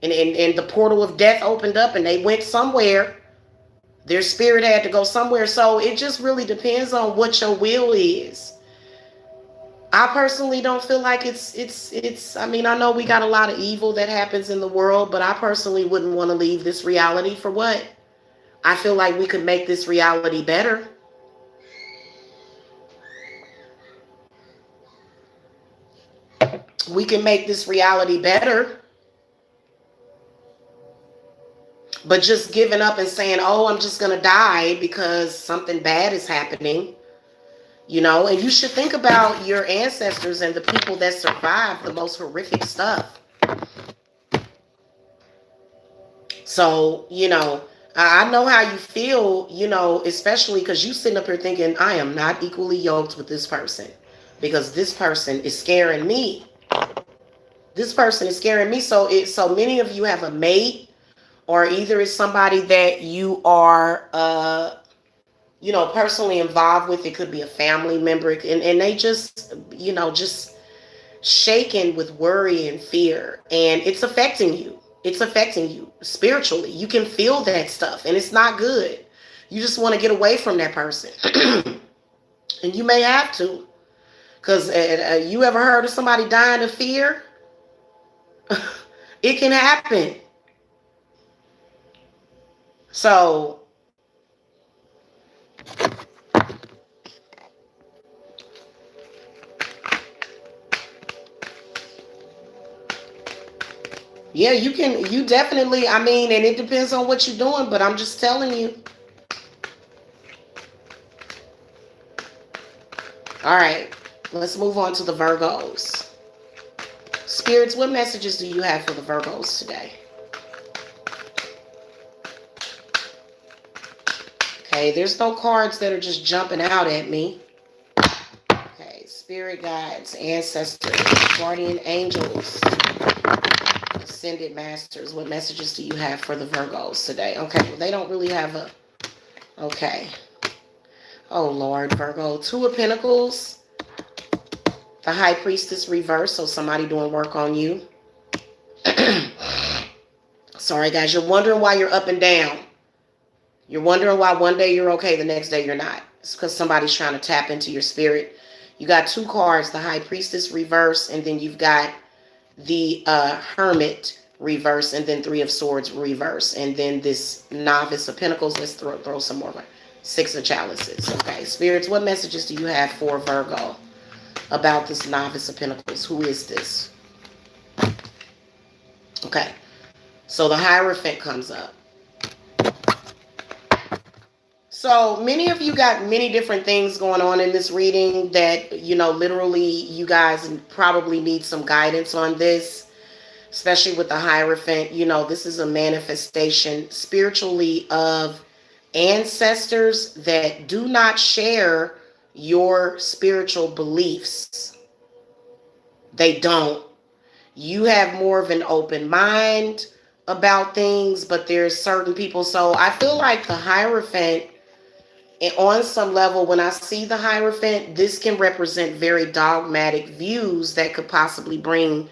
and the portal of death opened up and they went somewhere. Their spirit had to go somewhere. So it just really depends on what your will is. I personally don't feel like it's, I mean, I know we got a lot of evil that happens in the world, but I personally wouldn't want to leave this reality for what? I feel like we could make this reality better. We can make this reality better. But just giving up and saying, oh, I'm just going to die because something bad is happening. You know, and you should think about your ancestors and the people that survived the most horrific stuff. So, you know, I know how you feel, you know, especially because you sitting up here thinking, I am not equally yoked with this person because this person is scaring me. This person is scaring me. So many of you have a mate, or either it's somebody that you are, you know, personally involved with. It could be a family member, and they just, you know, just shaken with worry and fear, and it's affecting you. It's affecting you spiritually. You can feel that stuff, and it's not good. You just want to get away from that person, and you may have to, because you ever heard of somebody dying of fear? It can happen. So yeah, you definitely, I mean, and it depends on what you're doing, but I'm just telling you. All right, let's move on to the Virgos. Spirits, what messages do you have for the Virgos today? Okay, there's no cards that are just jumping out at me. Okay, spirit guides, ancestors, guardian angels, ascended masters. What messages do you have for the Virgos today? Okay, well, they don't really have a... Okay. Oh, Lord, Virgo. Two of Pentacles. The High Priestess reverse, so somebody doing work on you. Sorry, guys. You're wondering why you're up and down. You're wondering why one day you're okay, the next day you're not. It's because somebody's trying to tap into your spirit. You got two cards, the High Priestess reverse, and then you've got the Hermit reverse, and then Three of Swords reverse, and then this Novice of Pentacles. Let's throw some more. Six of Chalices. Okay, spirits, what messages do you have for Virgo about this Novice of Pentacles? Who is this? Okay, so the Hierophant comes up. So many of you got many different things going on in this reading that, you know, literally you guys probably need some guidance on this, especially with the Hierophant. You know, this is a manifestation spiritually of ancestors that do not share your spiritual beliefs. They don't. You have more of an open mind about things, but there's certain people. So I feel like the Hierophant, and on some level, when I see the Hierophant, this can represent very dogmatic views that could possibly bring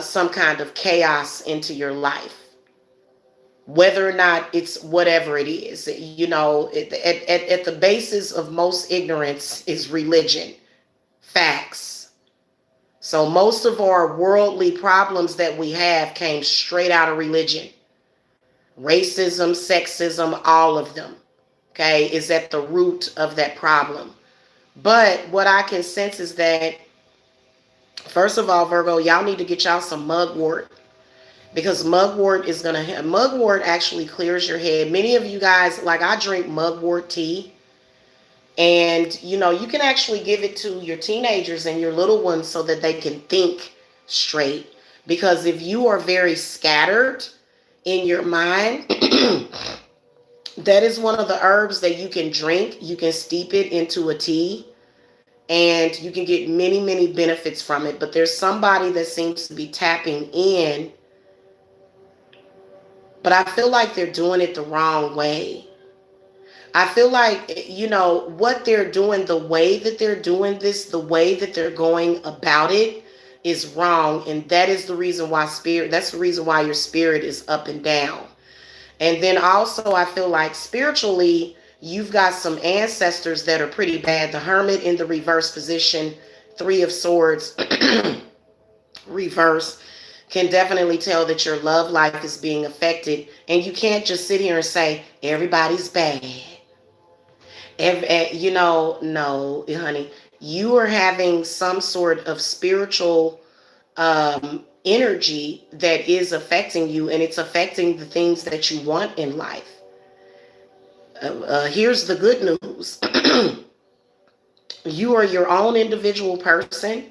some kind of chaos into your life. Whether or not it's whatever it is, you know, at the basis of most ignorance is religion, facts. So most of our worldly problems that we have came straight out of religion. Racism, sexism, all of them. Okay, is at the root of that problem. But what I can sense is that, first of all, Virgo, y'all need to get y'all some mugwort, because mugwort actually clears your head. Many of you guys, like, I drink mugwort tea, and you know, you can actually give it to your teenagers and your little ones so that they can think straight. Because if you are very scattered in your mind, that is one of the herbs that you can drink. You can steep it into a tea, and you can get many, many benefits from it. But there's somebody that seems to be tapping in, but I feel like they're doing it the wrong way. I feel like, you know, what they're doing, the way that they're doing this, the way that they're going about it is wrong. And that is the reason why that's the reason why your spirit is up and down. And then also, I feel like spiritually, you've got some ancestors that are pretty bad. The Hermit in the reverse position, Three of Swords reverse, can definitely tell that your love life is being affected. And you can't just sit here and say, everybody's bad. You know, no, honey. You are having some sort of spiritual energy that is affecting you, and it's affecting the things that you want in life. Here's the good news. You are your own individual person.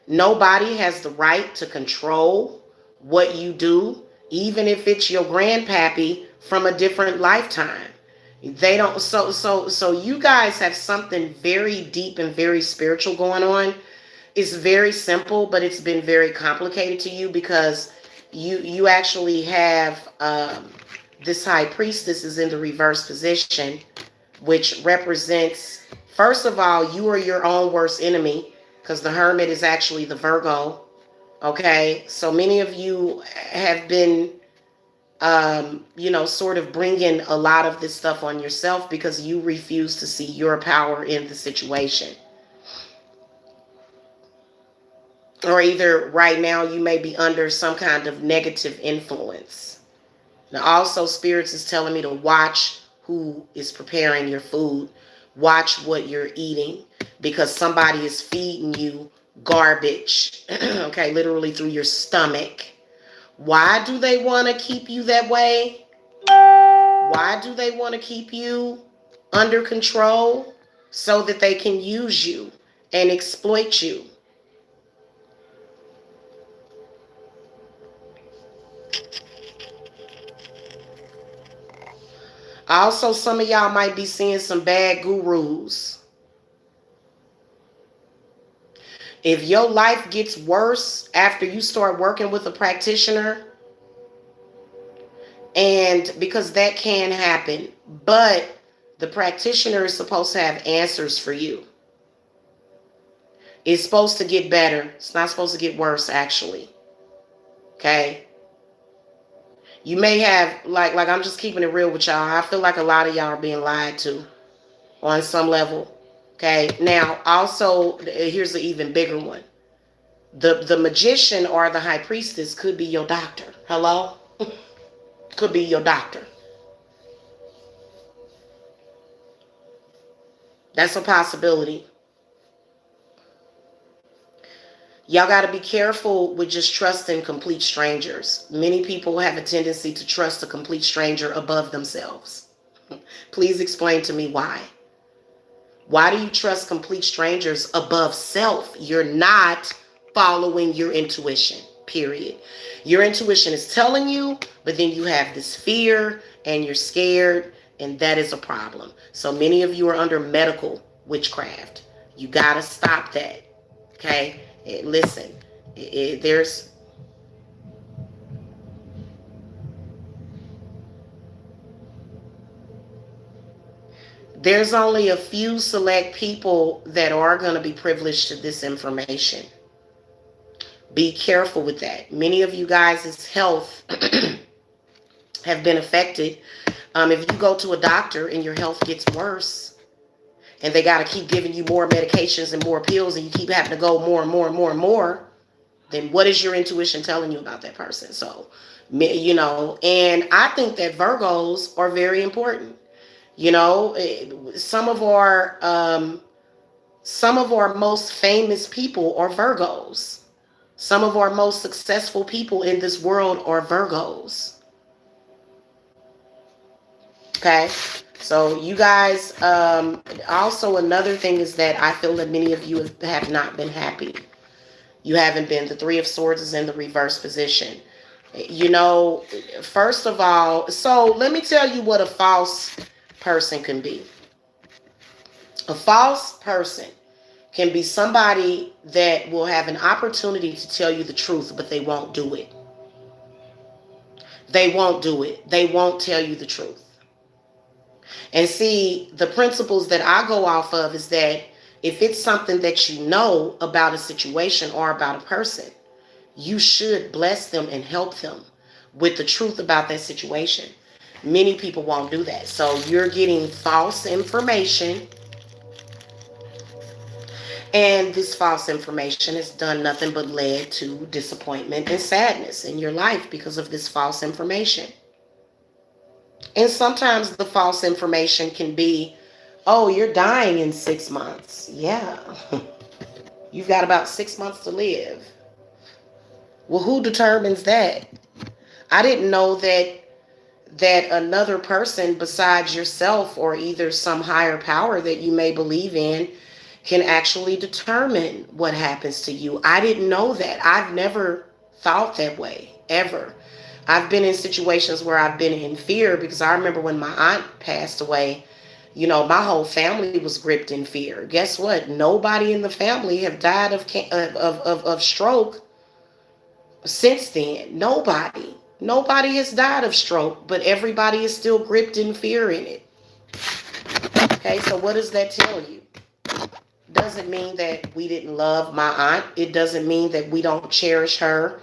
Nobody has the right to control what you do, even if it's your grandpappy from a different lifetime. They don't. So you guys have something very deep and very spiritual going on. It's very simple, but it's been very complicated to you because you actually have this High Priestess is in the reverse position, which represents, first of all, you are your own worst enemy, because the Hermit is actually the Virgo. Okay, so many of you have been you know, sort of bringing a lot of this stuff on yourself because you refuse to see your power in the situation. Or either right now you may be under some kind of negative influence. Now also, spirits is telling me to watch who is preparing your food. Watch what you're eating, because somebody is feeding you garbage. Okay, literally through your stomach. Why do they want to keep you that way? Why do they want to keep you under control? So that they can use you and exploit you. Also, some of y'all might be seeing some bad gurus. If your life gets worse after you start working with a practitioner, and because that can happen, but the practitioner is supposed to have answers for you. It's supposed to get better. It's not supposed to get worse, actually. Okay? You may have, like I'm just keeping it real with y'all. I feel like a lot of y'all are being lied to on some level. Okay? Now, also, here's an even bigger one. The magician or the high priestess could be your doctor. Hello? Could be your doctor. That's a possibility. Y'all got to be careful with just trusting complete strangers. Many people have a tendency to trust a complete stranger above themselves. Please explain to me why. Why do you trust complete strangers above self? You're not following your intuition, period. Your intuition is telling you, but then you have this fear and you're scared, and that is a problem. So many of you are under medical witchcraft. You got to stop that. Okay? Listen, there's only a few select people that are going to be privileged to this information. Be careful with that. Many of you guys' health have been affected. If you go to a doctor and your health gets worse, and they got to keep giving you more medications and more pills, and you keep having to go more and more and more and more, then what is your intuition telling you about that person? So, you know, and I think that Virgos are very important. You know, some of our most famous people are Virgos. Some of our most successful people in this world are Virgos. Okay, so you guys, also another thing is that I feel that many of you have not been happy. You haven't been. The Three of Swords is in the reverse position. You know, first of all, so let me tell you what a false person can be. A false person can be somebody that will have an opportunity to tell you the truth, but they won't do it. They won't do it. They won't tell you the truth. And see, the principles that I go off of is that if it's something that you know about a situation or about a person, you should bless them and help them with the truth about that situation. Many people won't do that. So you're getting false information. And this false information has done nothing but led to disappointment and sadness in your life because of this false information. And sometimes the false information can be, oh, you're dying in 6 months. Yeah. You've got about 6 months to live. Well, who determines that? I didn't know that another person besides yourself or either some higher power that you may believe in can actually determine what happens to you. I didn't know that. I've never thought that way, ever. I've been in situations where I've been in fear because I remember when my aunt passed away, you know, my whole family was gripped in fear. Guess what? Nobody in the family have died of stroke since then. Nobody has died of stroke, but everybody is still gripped in fear in it. Okay, so what does that tell you? Doesn't mean that we didn't love my aunt. It doesn't mean that we don't cherish her,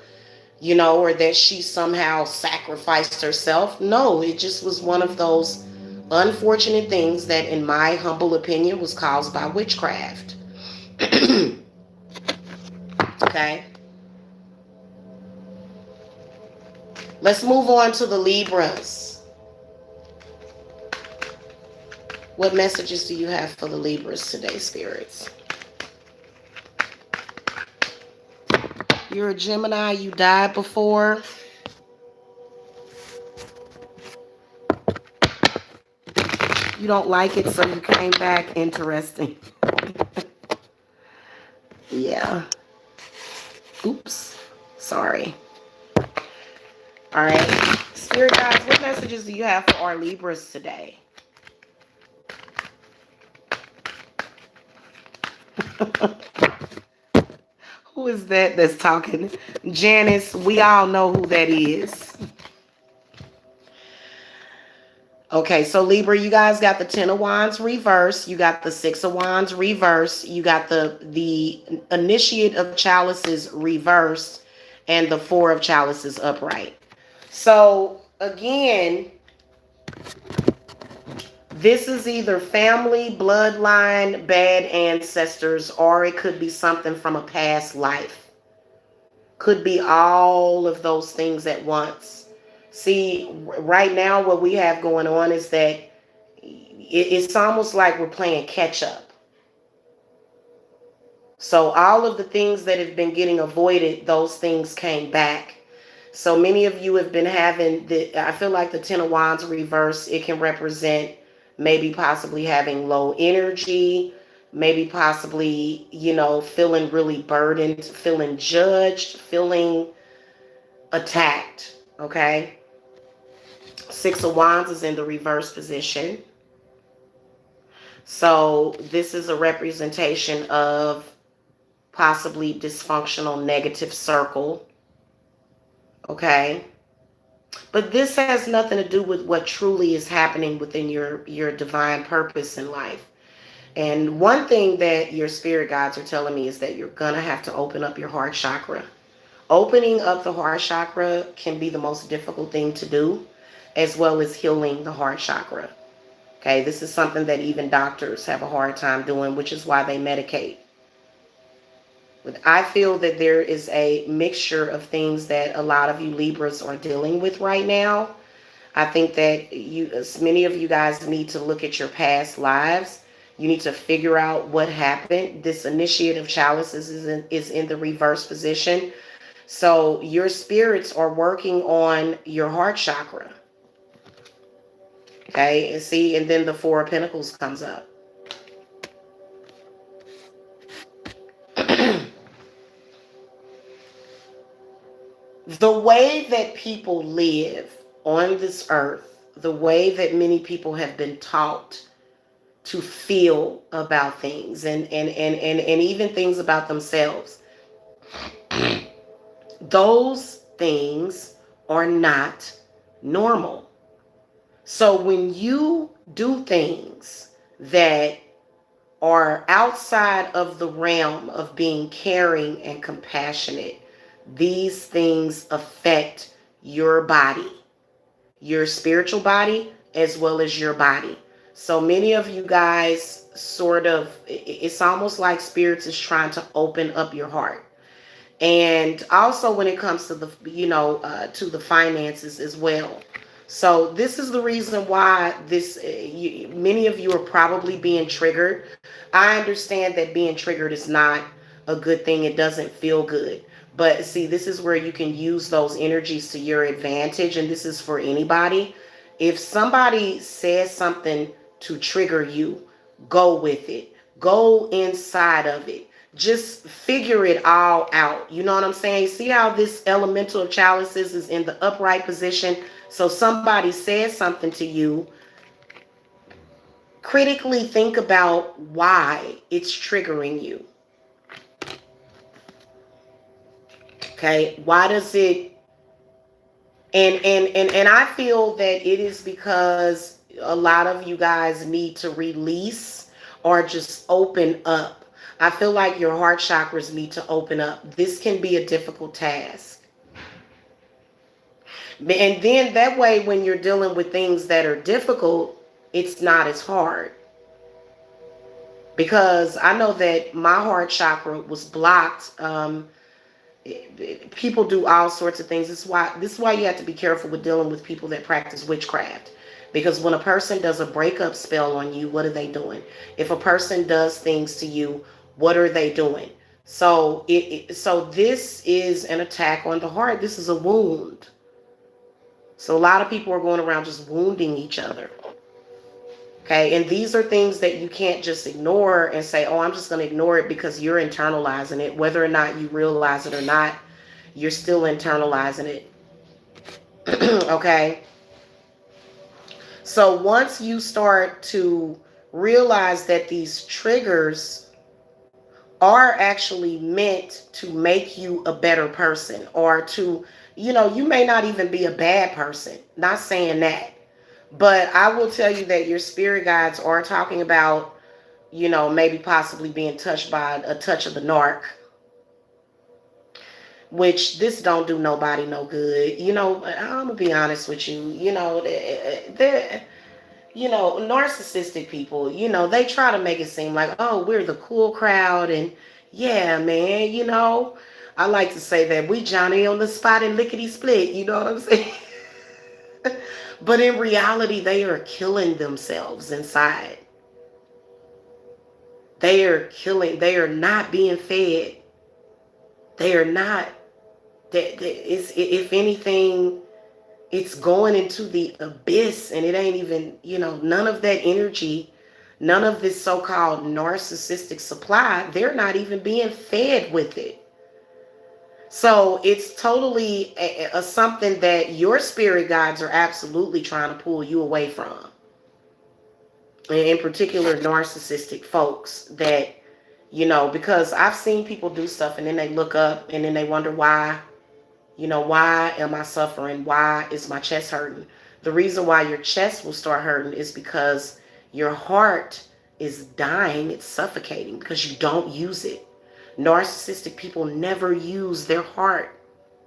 you know, or that she somehow sacrificed herself. No, it just was one of those unfortunate things that, in my humble opinion, was caused by witchcraft. Okay. Let's move on to the Libras. What messages do you have for the Libras today, spirits? You're a Gemini. You died before. You don't like it, so you came back. Interesting. Yeah. Oops. Sorry. All right. Spirit guides, what messages do you have for our Libras today? Who is that that's talking? Janice, we all know who that is. Okay, so Libra, you guys got the Ten of Wands reverse. You got the Six of Wands reverse. You got the Initiate of Chalices reversed, and the Four of Chalices upright. So again, this is either family, bloodline, bad ancestors, or it could be something from a past life. Could be all of those things at once. See, right now what we have going on is that it's almost like we're playing catch up. So all of the things that have been getting avoided, those things came back. So many of you have been having I feel like the Ten of Wands reverse, it can represent maybe possibly having low energy, maybe possibly, feeling really burdened, feeling judged, feeling attacked. Okay. Six of Wands is in the reverse position. So this is a representation of possibly dysfunctional negative circle. Okay. But this has nothing to do with what truly is happening within your divine purpose in life. And one thing that your spirit guides are telling me is that you're going to have to open up your heart chakra. Opening up the heart chakra can be the most difficult thing to do, as well as healing the heart chakra. Okay, this is something that even doctors have a hard time doing, which is why they medicate. But I feel that there is a mixture of things that a lot of you Libras are dealing with right now. I think that many of you guys need to look at your past lives. You need to figure out what happened. This Initiate of Chalices is in the reverse position. So your spirits are working on your heart chakra. Okay, and see, and then the Four of Pentacles comes up. The way that people live on this earth, the way that many people have been taught to feel about things and even things about themselves, those things are not normal. So when you do things that are outside of the realm of being caring and compassionate, these things affect your body, your spiritual body, as well as your body. So many of you guys it's almost like spirits is trying to open up your heart. And also when it comes to to the finances as well. So this is the reason why many of you are probably being triggered. I understand that being triggered is not a good thing. It doesn't feel good. But see, this is where you can use those energies to your advantage. And this is for anybody. If somebody says something to trigger you, go with it. Go inside of it. Just figure it all out. You know what I'm saying? See how this Elemental of Chalices is in the upright position? So somebody says something to you. Critically think about why it's triggering you. Okay, why does it? And I feel that it is because a lot of you guys need to release or just open up. I feel like your heart chakras need to open up. This can be a difficult task. And then that way, when you're dealing with things that are difficult, it's not as hard. Because I know that my heart chakra was blocked. People do all sorts of things. This is why you have to be careful with dealing with people that practice witchcraft. Because when a person does a breakup spell on you, what are they doing? If a person does things to you, what are they doing? So so this is an attack on the heart. This is a wound. So a lot of people are going around just wounding each other. Okay, and these are things that you can't just ignore and say, oh, I'm just going to ignore it, because you're internalizing it. Whether or not you realize it or not, you're still internalizing it. Okay. So once you start to realize that these triggers are actually meant to make you a better person, or to, you may not even be a bad person. Not saying that. But I will tell you that your spirit guides are talking about, maybe possibly being touched by a touch of the narc, which this don't do nobody no good. I'm gonna be honest with you. Narcissistic people, they try to make it seem like, oh, we're the cool crowd, and yeah, man, I like to say that we Johnny on the spot and lickety split, you know what I'm saying? But in reality, they are killing themselves inside. They are not being fed. They are not, if anything, it's going into the abyss, and it ain't even, none of that energy, none of this so-called narcissistic supply, they're not even being fed with it. So it's totally a something that your spirit guides are absolutely trying to pull you away from. And in particular, narcissistic folks that, because I've seen people do stuff and then they look up and then they wonder why. Why am I suffering? Why is my chest hurting? The reason why your chest will start hurting is because your heart is dying. It's suffocating because you don't use it. Narcissistic people never use their heart.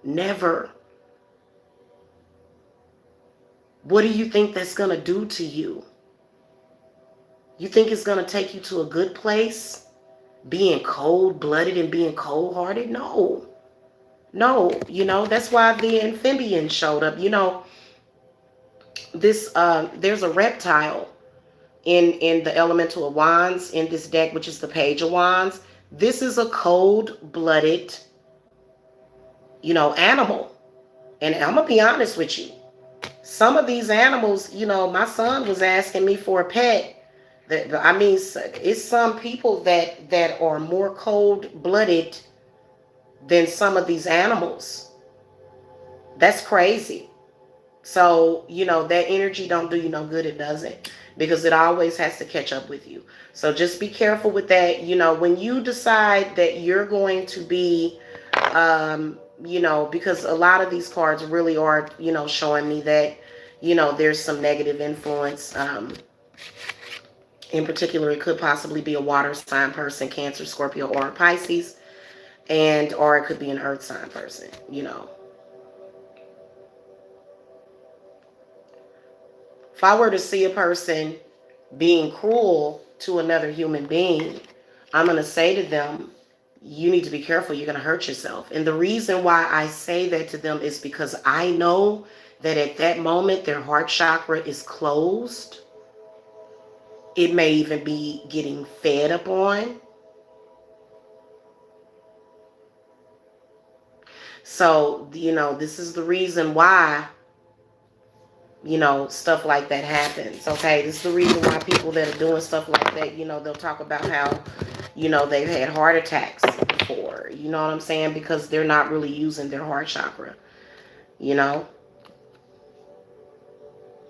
Never. What do you think that's going to do to you? You think it's going to take you to a good place? Being cold-blooded and being cold-hearted? No. No, that's why the amphibian showed up. There's a reptile in the elemental of wands in this deck, which is the page of wands. This is a cold-blooded, animal. And I'm gonna be honest with you. Some of these animals, my son was asking me for a pet. It's some people that are more cold-blooded than some of these animals. That's crazy. So, that energy don't do you no good. It doesn't, because it always has to catch up with you. So just be careful with that. When you decide that you're going to be, because a lot of these cards really are, showing me that, there's some negative influence. In particular, it could possibly be a water sign person, Cancer, Scorpio, or a Pisces. Or it could be an earth sign person, If I were to see a person being cruel to another human being, I'm going to say to them, you need to be careful. You're going to hurt yourself. And the reason why I say that to them is because I know that at that moment, their heart chakra is closed. It may even be getting fed up on. So, this is the reason why, stuff like that happens. Okay. This is the reason why people that are doing stuff like that, they'll talk about how, they've had heart attacks before, you know what I'm saying? Because they're not really using their heart chakra,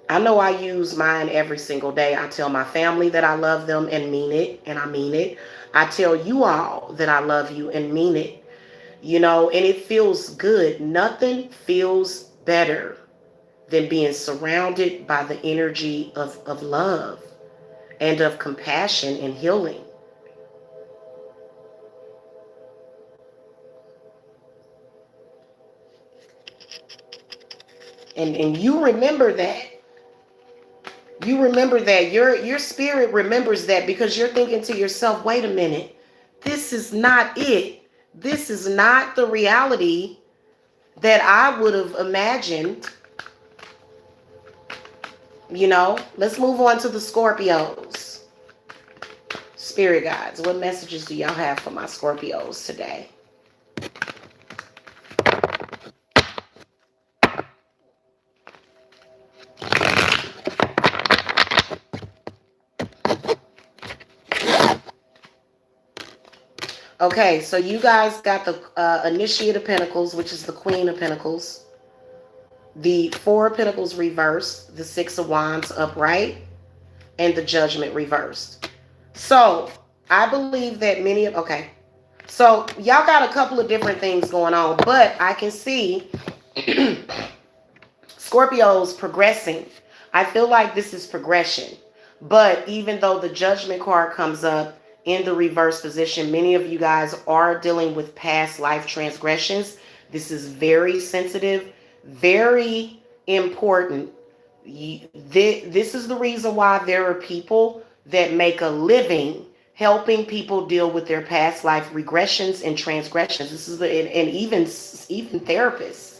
I know I use mine every single day. I tell my family that I love them and mean it. And I mean it. I tell you all that I love you and mean it. And it feels good. Nothing feels better than being surrounded by the energy of love and of compassion and healing. And you remember that. You remember that. Your spirit remembers that, because you're thinking to yourself, wait a minute, this is not it. This is not the reality that I would have imagined. Let's move on to the Scorpios. Spirit guides, what messages do y'all have for my Scorpios today? Okay, so you guys got the Initiate of Pentacles, which is the Queen of Pentacles. The Four of Pentacles reversed. The Six of Wands upright. And the Judgment reversed. So, I believe that okay. So y'all got a couple of different things going on, but I can see Scorpio's progressing. I feel like this is progression. But even though the judgment card comes up in the reverse position, many of you guys are dealing with past life transgressions. This is very sensitive, very important. This is the reason why there are people that make a living helping people deal with their past life regressions and transgressions. This is and even therapists.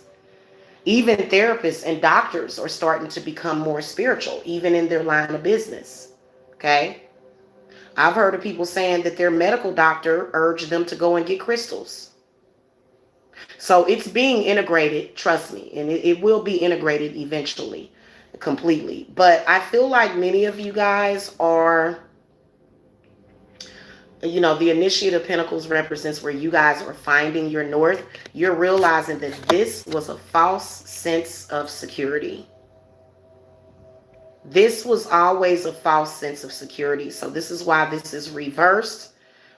Even therapists and doctors are starting to become more spiritual, even in their line of business. Okay? I've heard of people saying that their medical doctor urged them to go and get crystals. So it's being integrated, trust me, and it will be integrated eventually, completely. But I feel like many of you guys are, the Initiate of Pentacles represents where you guys are finding your north. You're realizing that this was a false sense of security. This was always a false sense of security. So this is why this is reversed,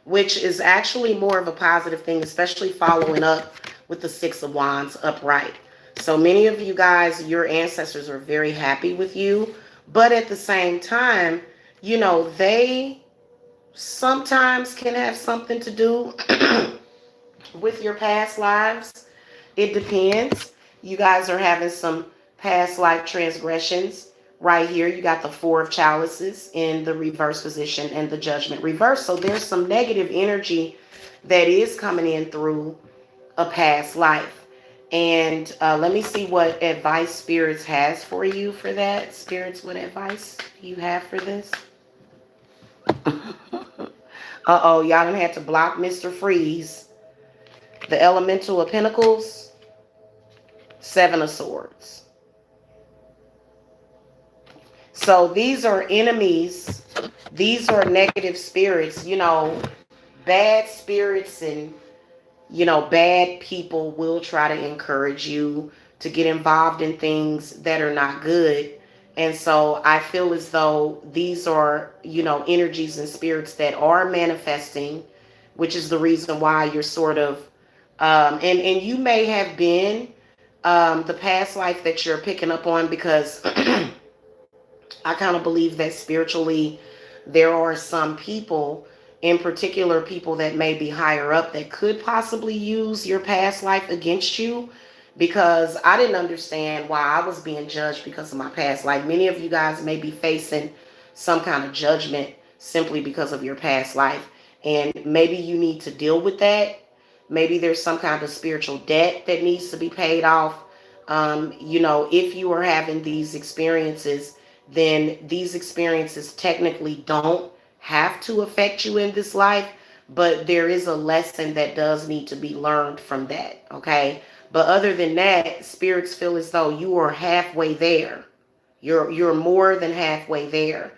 which is actually more of a positive thing, especially following up with the Six of Wands upright. So many of you guys, your ancestors are very happy with you, but at the same time, they sometimes can have something to do with your past lives. It depends. You guys are having some past life transgressions. Right here, you got the Four of Chalices in the reverse position and the Judgment reverse. So there's some negative energy that is coming in through a past life. And let me see what advice Spirits has for you for that. Spirits, what advice do you have for this? Uh-oh, y'all done had to block Mr. Freeze. The Elemental of Pentacles, Seven of Swords. So these are enemies. These are negative spirits. Bad spirits and, bad people will try to encourage you to get involved in things that are not good. And so I feel as though these are, energies and spirits that are manifesting, which is the reason why you're sort of, and you may have been the past life that you're picking up on, because I kind of believe that spiritually there are some people, in particular people that may be higher up, that could possibly use your past life against you, because I didn't understand why I was being judged because of my past life. Many of you guys may be facing some kind of judgment simply because of your past life. And maybe you need to deal with that. Maybe there's some kind of spiritual debt that needs to be paid off. If you are having these experiences, then these experiences technically don't have to affect you in this life, but there is a lesson that does need to be learned from that, okay? But other than that, spirits feel as though you are halfway there. You're more than halfway there.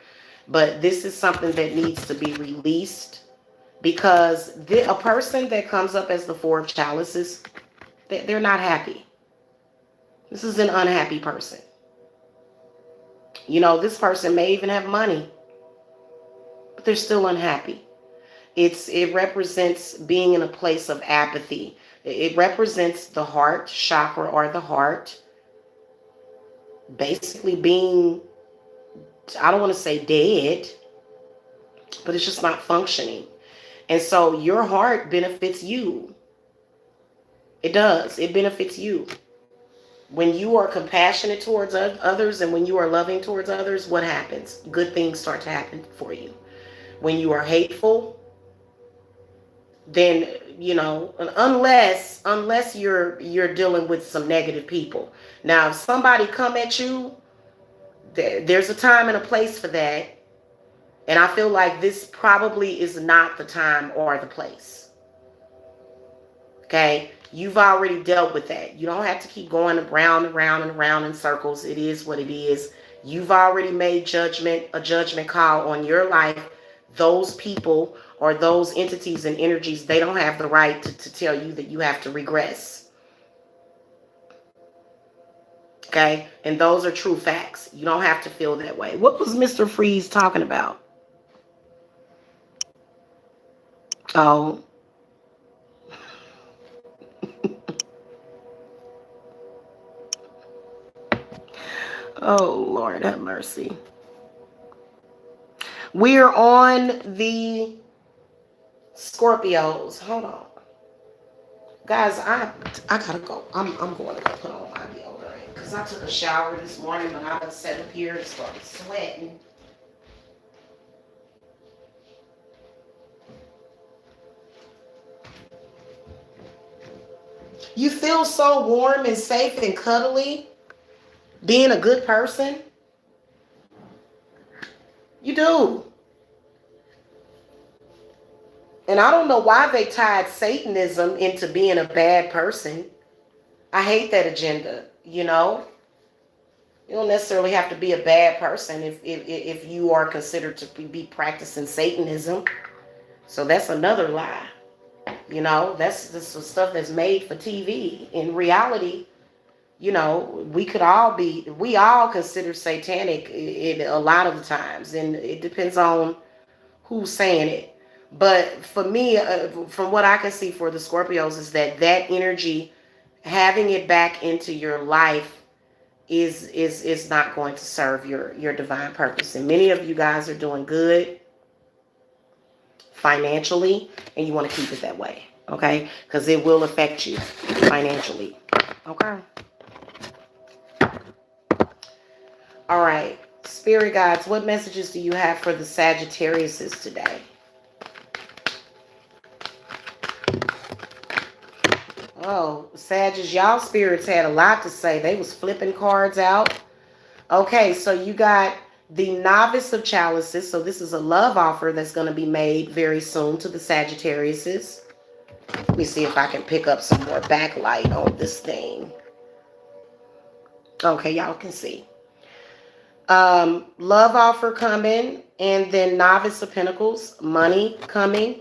But this is something that needs to be released, because a person that comes up as the Four of Chalices, they're not happy. This is an unhappy person. This person may even have money, but they're still unhappy. It represents being in a place of apathy. It represents the heart chakra, or the heart basically being, I don't want to say dead, but it's just not functioning. And so your heart benefits you. It does. It benefits you. When you are compassionate towards others and when you are loving towards others, what happens? Good things start to happen for you. When you are hateful, then, unless you're dealing with some negative people. Now, if somebody come at you, there's a time and a place for that. And I feel like this probably is not the time or the place. Okay? You've already dealt with that. You don't have to keep going around and round and round in circles. It is what it is. You've already made a judgment call on your life. Those people or those entities and energies, they don't have the right to tell you that you have to regress. Okay? And those are true facts. You don't have to feel that way. What was Mr. Freeze talking about? Oh, Oh, Lord have mercy. We're on the Scorpios. Hold on. Guys, I gotta go. I'm going to go put on my deodorant. Because I took a shower this morning, but I was sat up here and started sweating. You feel so warm and safe and cuddly being a good person. You do. And I don't know why they tied Satanism into being a bad person. I hate that agenda, you know? You don't necessarily have to be a bad person if you are considered to be practicing Satanism. So that's another lie. You know, that's some stuff that's made for TV. In reality, you know, we all consider satanic a lot of the times. And it depends on who's saying it. But for me, from what I can see for the Scorpios, is that energy, having it back into your life, is not going to serve your divine purpose. And many of you guys are doing good financially, and you want to keep it that way, okay? Because it will affect you financially, okay? All right, Spirit guides, what messages do you have for the Sagittariuses today? Oh, Sagittarius, y'all spirits had a lot to say. They was flipping cards out. Okay, so you got the Novice of Chalices. So this is a love offer that's going to be made very soon to the Sagittariuses. Let me see if I can pick up some more backlight on this thing. Okay, y'all can see. Love offer coming, and then Novice of Pentacles, money coming,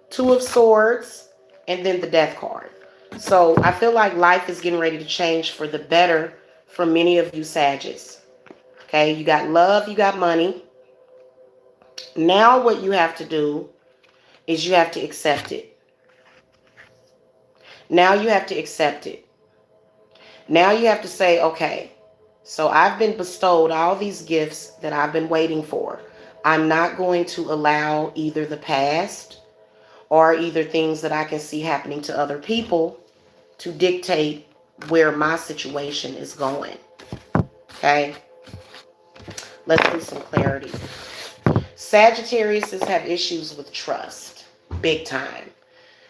Two of Swords, and then the Death card. So I feel like life is getting ready to change for the better for many of you Sagittarius. Okay, you got love, you got money. Now what you have to do is you have to accept it. Now you have to accept it. Now you have to say, okay, so I've been bestowed all these gifts that I've been waiting for. I'm not going to allow either the past or either things that I can see happening to other people to dictate where my situation is going. Okay? Let's do some clarity. Sagittarius have issues with trust. Big time.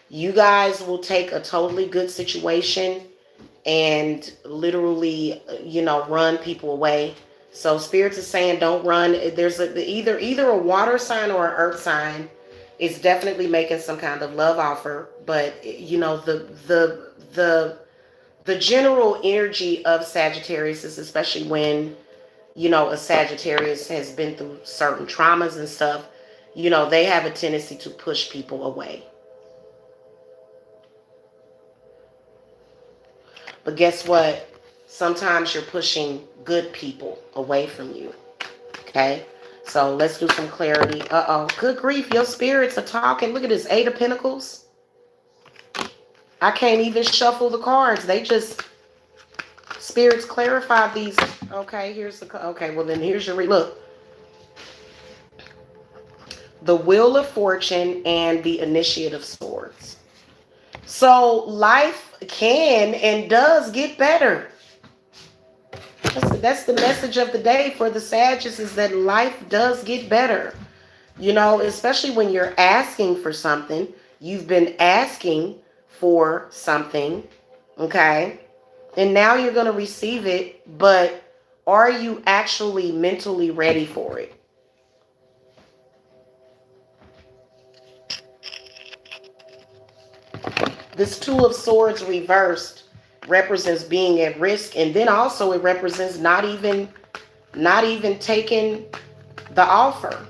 You guys will take a totally good situation and literally, you know, run people away. So Spirits is saying don't run. There's either a water sign or an earth sign is definitely making some kind of love offer. But, you know, the general energy of Sagittarius is, especially when, you know, a Sagittarius has been through certain traumas and stuff, you know, they have a tendency to push people away. But guess what? Sometimes you're pushing good people away from you. Okay? So let's do some clarity. Uh-oh. Good grief. Your spirits are talking. Look at this. 8 of Pentacles. I can't even shuffle the cards. They just... Spirits clarify these. Okay, here's the... Okay, well then here's your... Look. The Wheel of Fortune and the Initiate of Swords. So life can and does get better. That's the message of the day for the Sagittarius, is that life does get better. You know, especially when you're asking for something. You've been asking for something, okay? And now you're going to receive it, but are you actually mentally ready for it? This Two of Swords reversed represents being at risk, and then also it represents not even taking the offer.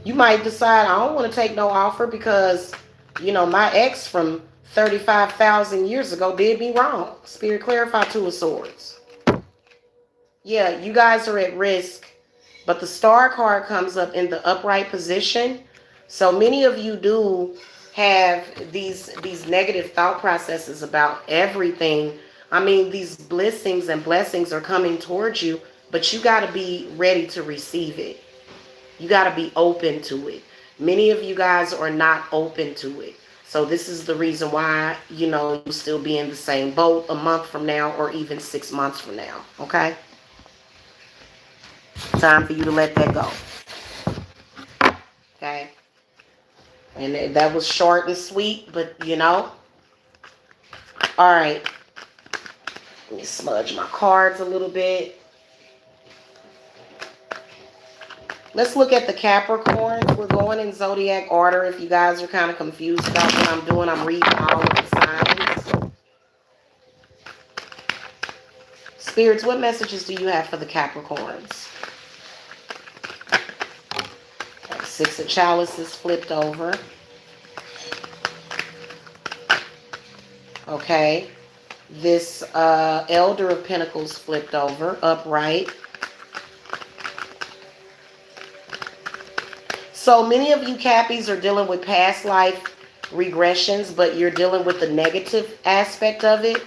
You might decide, I don't want to take no offer because, you know, my ex from 35,000 years ago did me wrong. Spirit clarify Two of Swords. Yeah, you guys are at risk, but the Star card comes up in the upright position. So many of you do have these negative thought processes about everything, I mean, these blessings and blessings are coming towards you, but you got to be ready to receive it. You got to be open to it. Many of you guys are not open to it. So this is the reason why, you'll still be in the same boat a month from now or even 6 months from now. Okay? Time for you to let that go. Okay? And that was short and sweet, but All right. Let me smudge my cards a little bit. Let's look at the Capricorns. We're going in zodiac order. If you guys are kind of confused about what I'm doing, I'm reading all of the signs. Spirits, what messages do you have for the Capricorns? Okay, Six of Chalices flipped over. Okay. This Elder of Pentacles flipped over, upright. So many of you Cappies are dealing with past life regressions, but you're dealing with the negative aspect of it.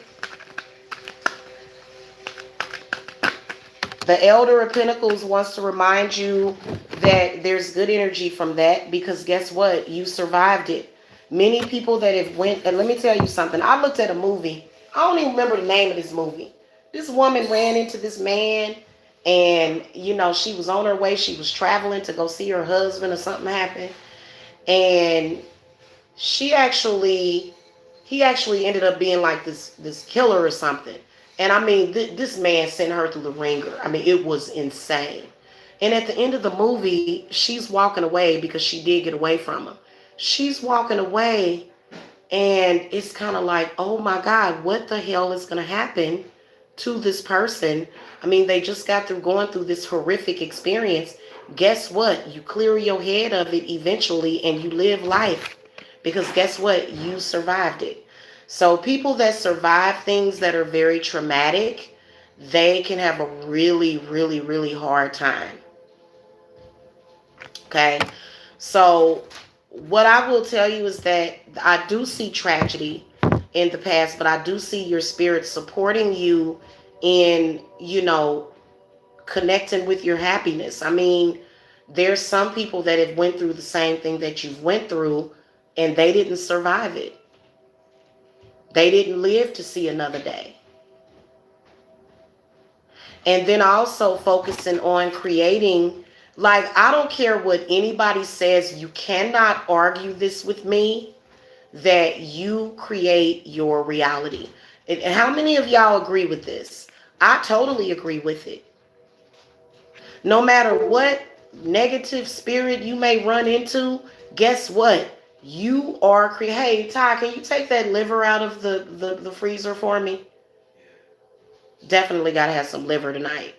The Elder of Pentacles wants to remind you that there's good energy from that, because guess what? You survived it. Many people that have went, and let me tell you something. I looked at a movie. I don't even remember the name of this movie. This woman ran into this man, and, she was on her way. She was traveling to go see her husband, or something happened. And he actually ended up being like this killer or something. And I mean, this man sent her through the ringer. I mean, it was insane. And at the end of the movie, she's walking away because she did get away from him. She's walking away, and it's kind of like, oh my God, what the hell is going to happen to this person? I mean, they just got through going through this horrific experience. Guess what? You clear your head of it eventually, and you live life, because guess what? You survived it. So people that survive things that are very traumatic, they can have a really, really, really hard time. Okay? So what I will tell you is that I do see tragedy in the past, but I do see your spirit supporting you in, connecting with your happiness. I mean, there's some people that have went through the same thing that you've went through, and they didn't survive it. They didn't live to see another day. And then also focusing on creating, like, I don't care what anybody says, you cannot argue this with me, that you create your reality. And how many of y'all agree with this? I totally agree with it. No matter what negative spirit you may run into, guess what? You are creating. Hey, Ty, can you take that liver out of the freezer for me? Definitely got to have some liver tonight.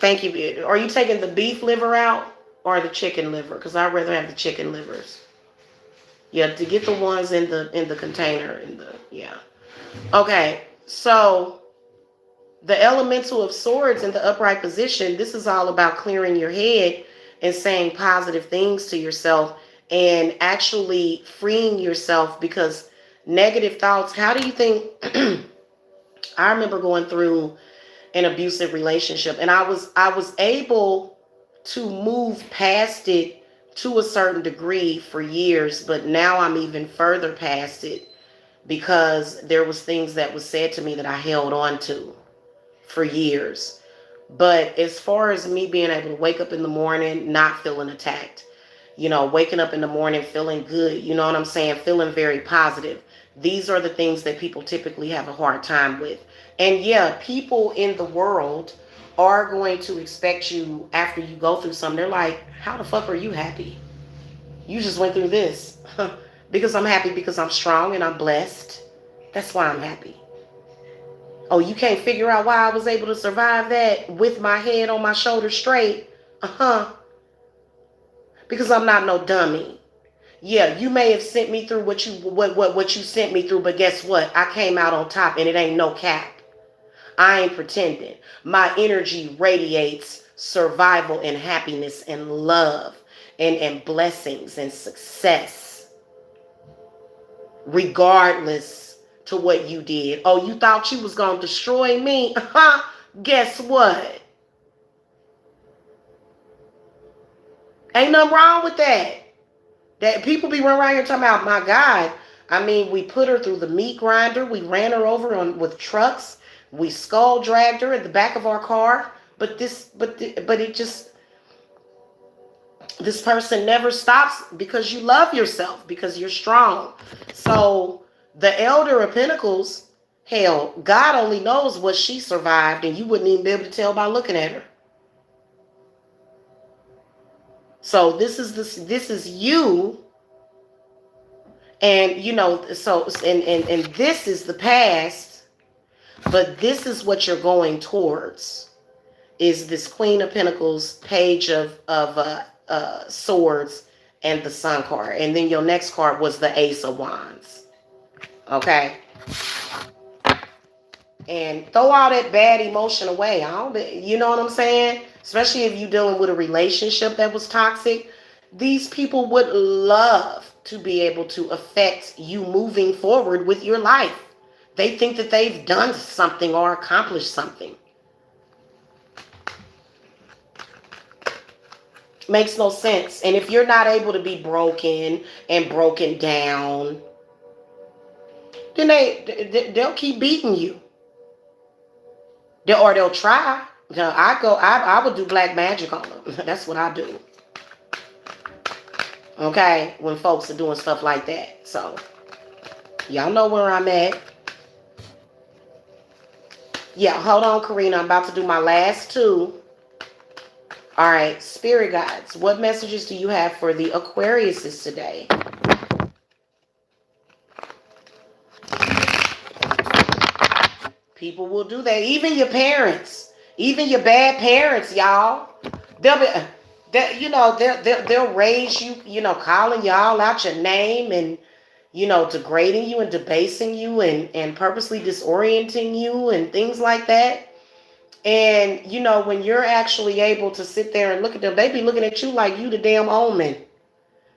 Thank you. Are you taking the beef liver out or the chicken liver? Because I'd rather have the chicken livers. Yeah, to get the ones in the container. Yeah. Okay, so the Elemental of Swords in the upright position, this is all about clearing your head and saying positive things to yourself and actually freeing yourself, because negative thoughts, how do you think, I remember going through an abusive relationship, and I was able to move past it to a certain degree for years, but now I'm even further past it because there was things that was said to me that I held on to for years. But as far as me being able to wake up in the morning not feeling attacked, waking up in the morning feeling good, you know what I'm saying, feeling very positive, these are the things that people typically have a hard time with. And yeah, people in the world are going to expect you, after you go through something, they're like, how the fuck are you happy? You just went through this. Because I'm happy because I'm strong and I'm blessed. That's why I'm happy. Oh, you can't figure out why I was able to survive that with my head on my shoulders straight? Because I'm not no dummy. Yeah, you may have sent me through what you sent me through, but guess what? I came out on top, and it ain't no cap. I ain't pretending. My energy radiates survival and happiness and love and blessings and success, regardless to what you did. Oh, you thought you was going to destroy me? Guess what? Ain't nothing wrong with that. That people be running around here talking about, my God. I mean, we put her through the meat grinder. We ran her over with trucks. We skull dragged her in the back of our car. But this person never stops because you love yourself, because you're strong. So the Elder of Pentacles, hell, God only knows what she survived, and you wouldn't even be able to tell by looking at her. So this is you. And and this is the past, but this is what you're going towards, is this Queen of Pentacles, Page of Swords, and the Sun card. And then your next card was the Ace of Wands. Okay? And throw all that bad emotion away. You know what I'm saying? Especially if you're dealing with a relationship that was toxic. These people would love to be able to affect you moving forward with your life. They think that they've done something or accomplished something. Makes no sense. And if you're not able to be broken and broken down, then they'll keep beating you. Or they'll try. I would do black magic on them. That's what I do. Okay, when folks are doing stuff like that. So, y'all know where I'm at. Yeah, hold on, Karina. I'm about to do my last two. All right, Spirit Guides, what messages do you have for the Aquariuses today? People will do that. Even your parents. Even your bad parents, y'all. They'll raise you, calling y'all out your name and, degrading you and debasing you and purposely disorienting you and things like that. And, when you're actually able to sit there and look at them, they be looking at you like you the damn omen.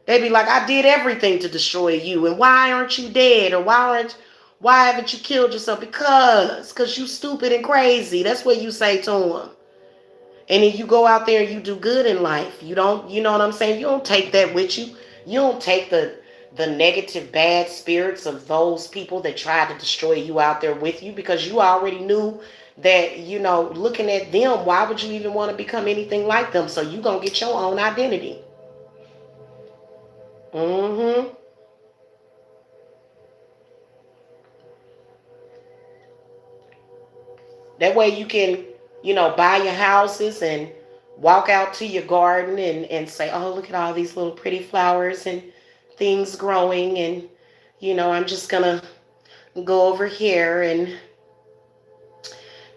They be like, I did everything to destroy you. And why aren't you dead? Or why haven't you killed yourself? Because you stupid and crazy. That's what you say to them. And then you go out there and you do good in life. You don't, you know what I'm saying? You don't take that with you. You don't take the negative, bad spirits of those people that tried to destroy you out there with you, because you already knew that, looking at them, why would you even want to become anything like them? So you going to get your own identity. Mm-hmm. That way you can, buy your houses and walk out to your garden and say, oh, look at all these little pretty flowers and things growing. And, I'm just going to go over here and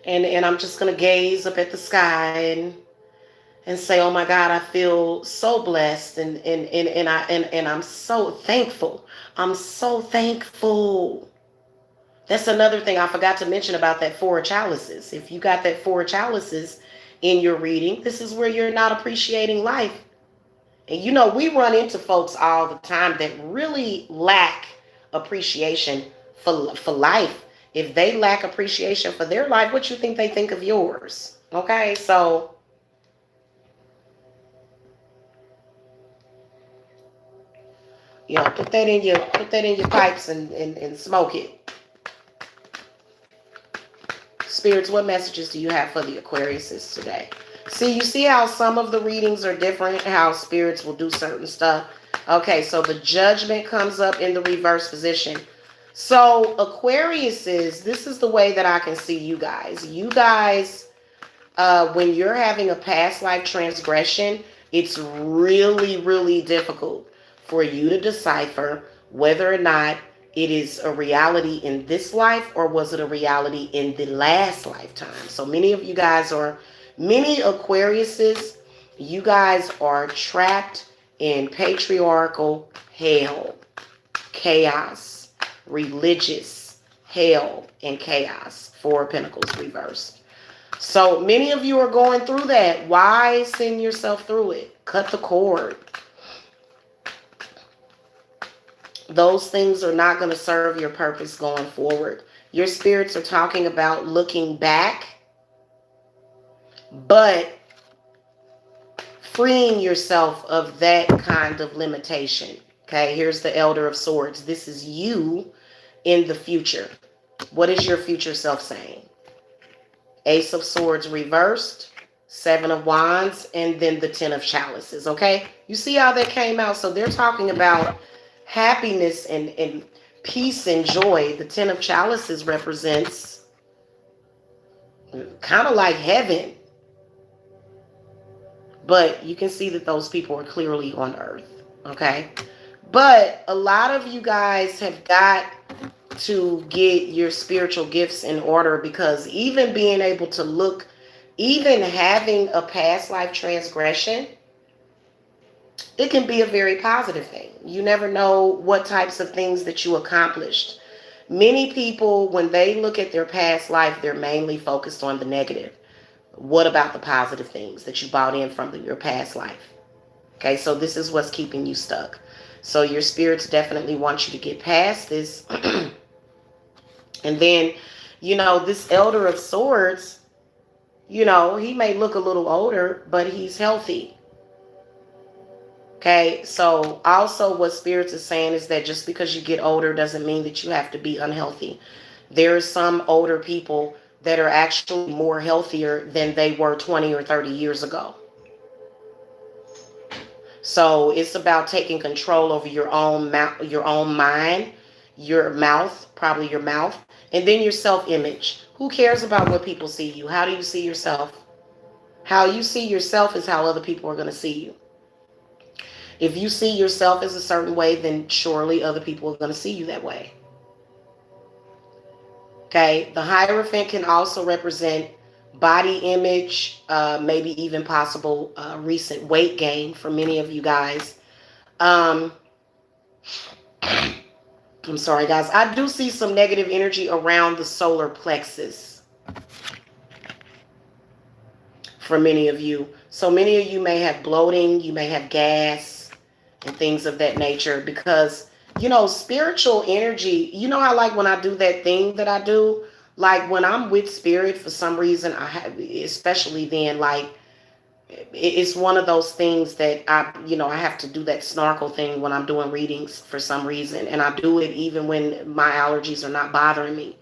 I'm just going to gaze up at the sky and say, oh my God, I feel so blessed. And I'm so thankful. I'm so thankful. That's another thing I forgot to mention about that Four of Chalices. If you got that Four of Chalices in your reading, this is where you're not appreciating life. And we run into folks all the time that really lack appreciation for life. If they lack appreciation for their life, what you think they think of yours? Okay, so put that in your pipes and smoke it. Spirits, what messages do you have for the Aquariuses today? You see how some of the readings are different, how spirits will do certain stuff. Okay, so the Judgment comes up in the reverse position. So Aquariuses, this is the way that I can see you guys. You guys, when you're having a past life transgression, it's really, really difficult for you to decipher whether or not it is a reality in this life or was it a reality in the last lifetime. So many Aquariuses, you guys are trapped in patriarchal hell, chaos, religious hell, and chaos. Four of Pentacles reversed. So many of you are going through that. Why send yourself through it? Cut the cord. Those things are not going to serve your purpose going forward. Your spirits are talking about looking back, but freeing yourself of that kind of limitation. Okay, here's the Elder of Swords. This is you in the future. What is your future self saying? Ace of Swords reversed, Seven of Wands, and then the Ten of Chalices. Okay, you see how that came out? So they're talking about happiness and peace and joy. The Ten of Chalices represents kind of like heaven, but you can see that those people are clearly on earth. Okay, but a lot of you guys have got to get your spiritual gifts in order, because even being able to look, even having a past life transgression, it can be a very positive thing. You never know what types of things that you accomplished. Many people, when they look at their past life, they're mainly focused on the negative. What about the positive things that you brought in from your past life? Okay, so this is what's keeping you stuck. So your spirits definitely want you to get past this. And then, this Elder of Swords, he may look a little older, but he's healthy. Okay, so also what Spirits is saying is that just because you get older doesn't mean that you have to be unhealthy. There are some older people that are actually more healthier than they were 20 or 30 years ago. So it's about taking control over your own mind, your mouth, probably your mouth, and then your self-image. Who cares about what people see you? How do you see yourself? How you see yourself is how other people are going to see you. If you see yourself as a certain way, then surely other people are going to see you that way. Okay, the Hierophant can also represent body image, maybe even possible recent weight gain for many of you guys. I'm sorry, guys. I do see some negative energy around the solar plexus for many of you. So many of you may have bloating, you may have gas and things of that nature, because, spiritual energy, how like when I do that thing that I do, like when I'm with spirit for some reason, I have, especially then, like, it's one of those things that I have to do that snorkel thing when I'm doing readings for some reason. And I do it even when my allergies are not bothering me.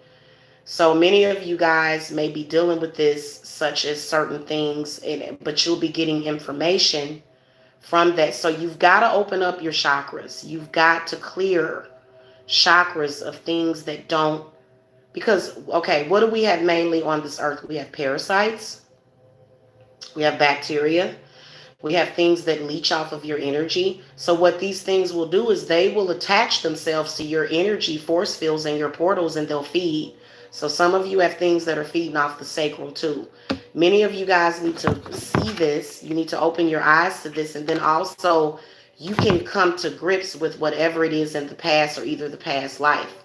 So many of you guys may be dealing with this, such as certain things, but you'll be getting information from that. So you've got to open up your chakras. You've got to clear chakras of things that don't, because, okay, what do we have mainly on this earth? We have parasites. We have bacteria. We have things that leech off of your energy. So what these things will do is they will attach themselves to your energy force fields and your portals, and they'll feed. So some of you have things that are feeding off the sacral too. Many of you guys need to see this. You need to open your eyes to this. And then also you can come to grips with whatever it is in the past, or either the past life.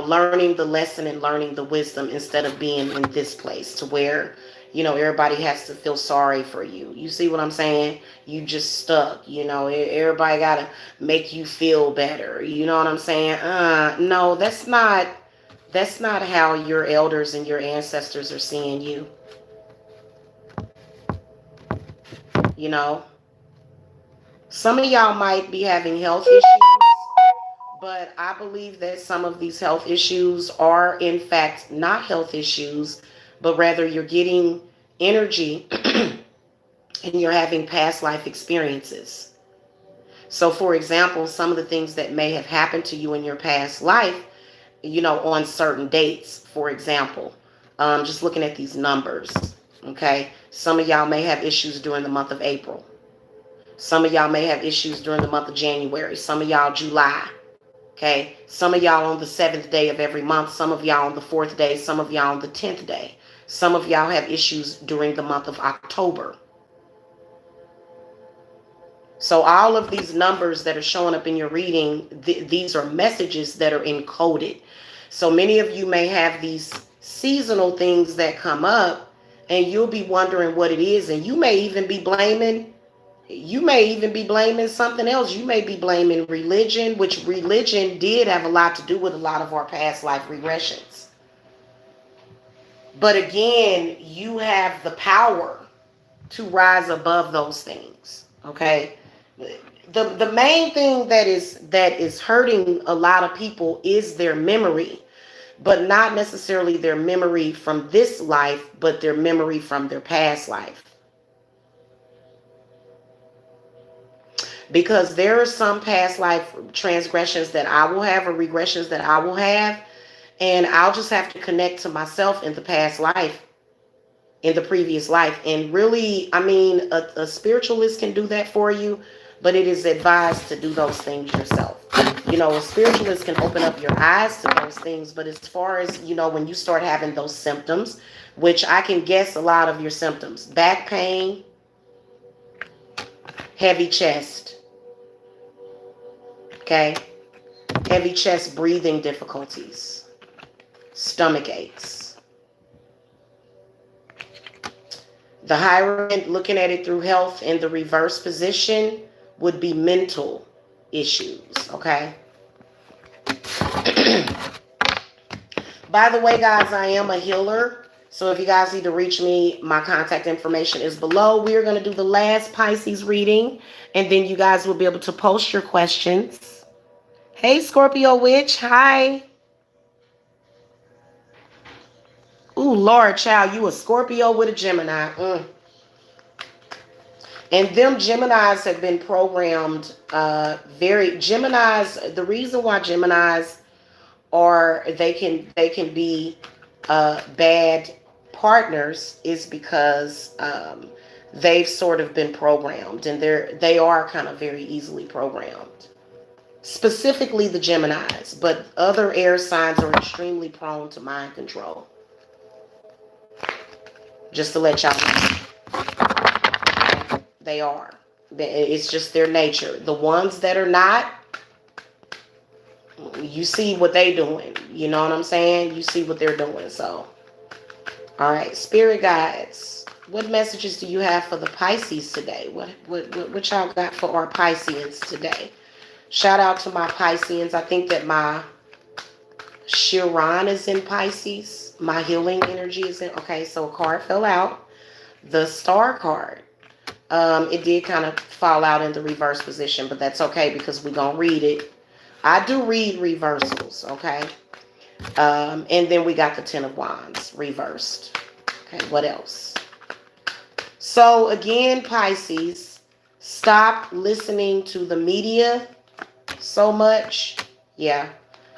Learning the lesson and learning the wisdom, instead of being in this place to where, everybody has to feel sorry for you. You see what I'm saying? You just stuck, everybody got to make you feel better. You know what I'm saying? No, that's not how your elders and your ancestors are seeing you. Some of y'all might be having health issues, but I believe that some of these health issues are in fact not health issues, but rather you're getting energy and you're having past life experiences. So for example, some of the things that may have happened to you in your past life, on certain dates, for example, just looking at these numbers, okay? Some of y'all may have issues during the month of April. Some of y'all may have issues during the month of January. Some of y'all July. Okay, some of y'all on the 7th day of every month, some of y'all on the 4th day, some of y'all on the 10th day. Some of y'all have issues during the month of October. So all of these numbers that are showing up in your reading, these are messages that are encoded. So many of you may have these seasonal things that come up, and you'll be wondering what it is, and you may even be blaming You may even be blaming something else. You may be blaming religion, which religion did have a lot to do with a lot of our past life regressions. But again, you have the power to rise above those things. Okay. The main thing that is hurting a lot of people is their memory, but not necessarily their memory from this life, but their memory from their past life. Because there are some past life transgressions that I will have, or regressions that I will have, and I'll just have to connect to myself in the past life, in the previous life. And really, I mean, a spiritualist can do that for you, but it is advised to do those things yourself. You know, a spiritualist can open up your eyes to those things, but as far as, you know, when you start having those symptoms, which I can guess a lot of your symptoms: back pain, heavy chest, okay, heavy chest, breathing difficulties, stomach aches. The hierophant, looking at it through health in the reverse position, would be mental issues, okay? By the way, guys, I am a healer. So if you guys need to reach me, my contact information is below. We are going to do the last Pisces reading, and then you guys will be able to post your questions. Hey, Scorpio Witch. Hi. Ooh, Lord, child, you a Scorpio with a Gemini. And them Geminis have been programmed Geminis, the reason why Geminis are, they can be bad partners is because they've sort of been programmed, and they are kind of very easily programmed. Specifically the Geminis, but other air signs are extremely prone to mind control. Just to let y'all know. They are. It's just their nature. The ones that are not, you see what they doing. You know what I'm saying? You see what they're doing. So, all right, spirit guides, what messages do you have for the Pisces today? What y'all got for our Pisceans today? Shout out to my Pisceans. I think that my Chiron is in Pisces. My healing energy is in. Okay, so a card fell out. The Star card. It did kind of fall out in the reverse position, but that's okay because we're going to read it. I do read reversals, okay? And then we got the Ten of Wands reversed. Okay, what else? So again, Pisces, stop listening to the media so much. Yeah.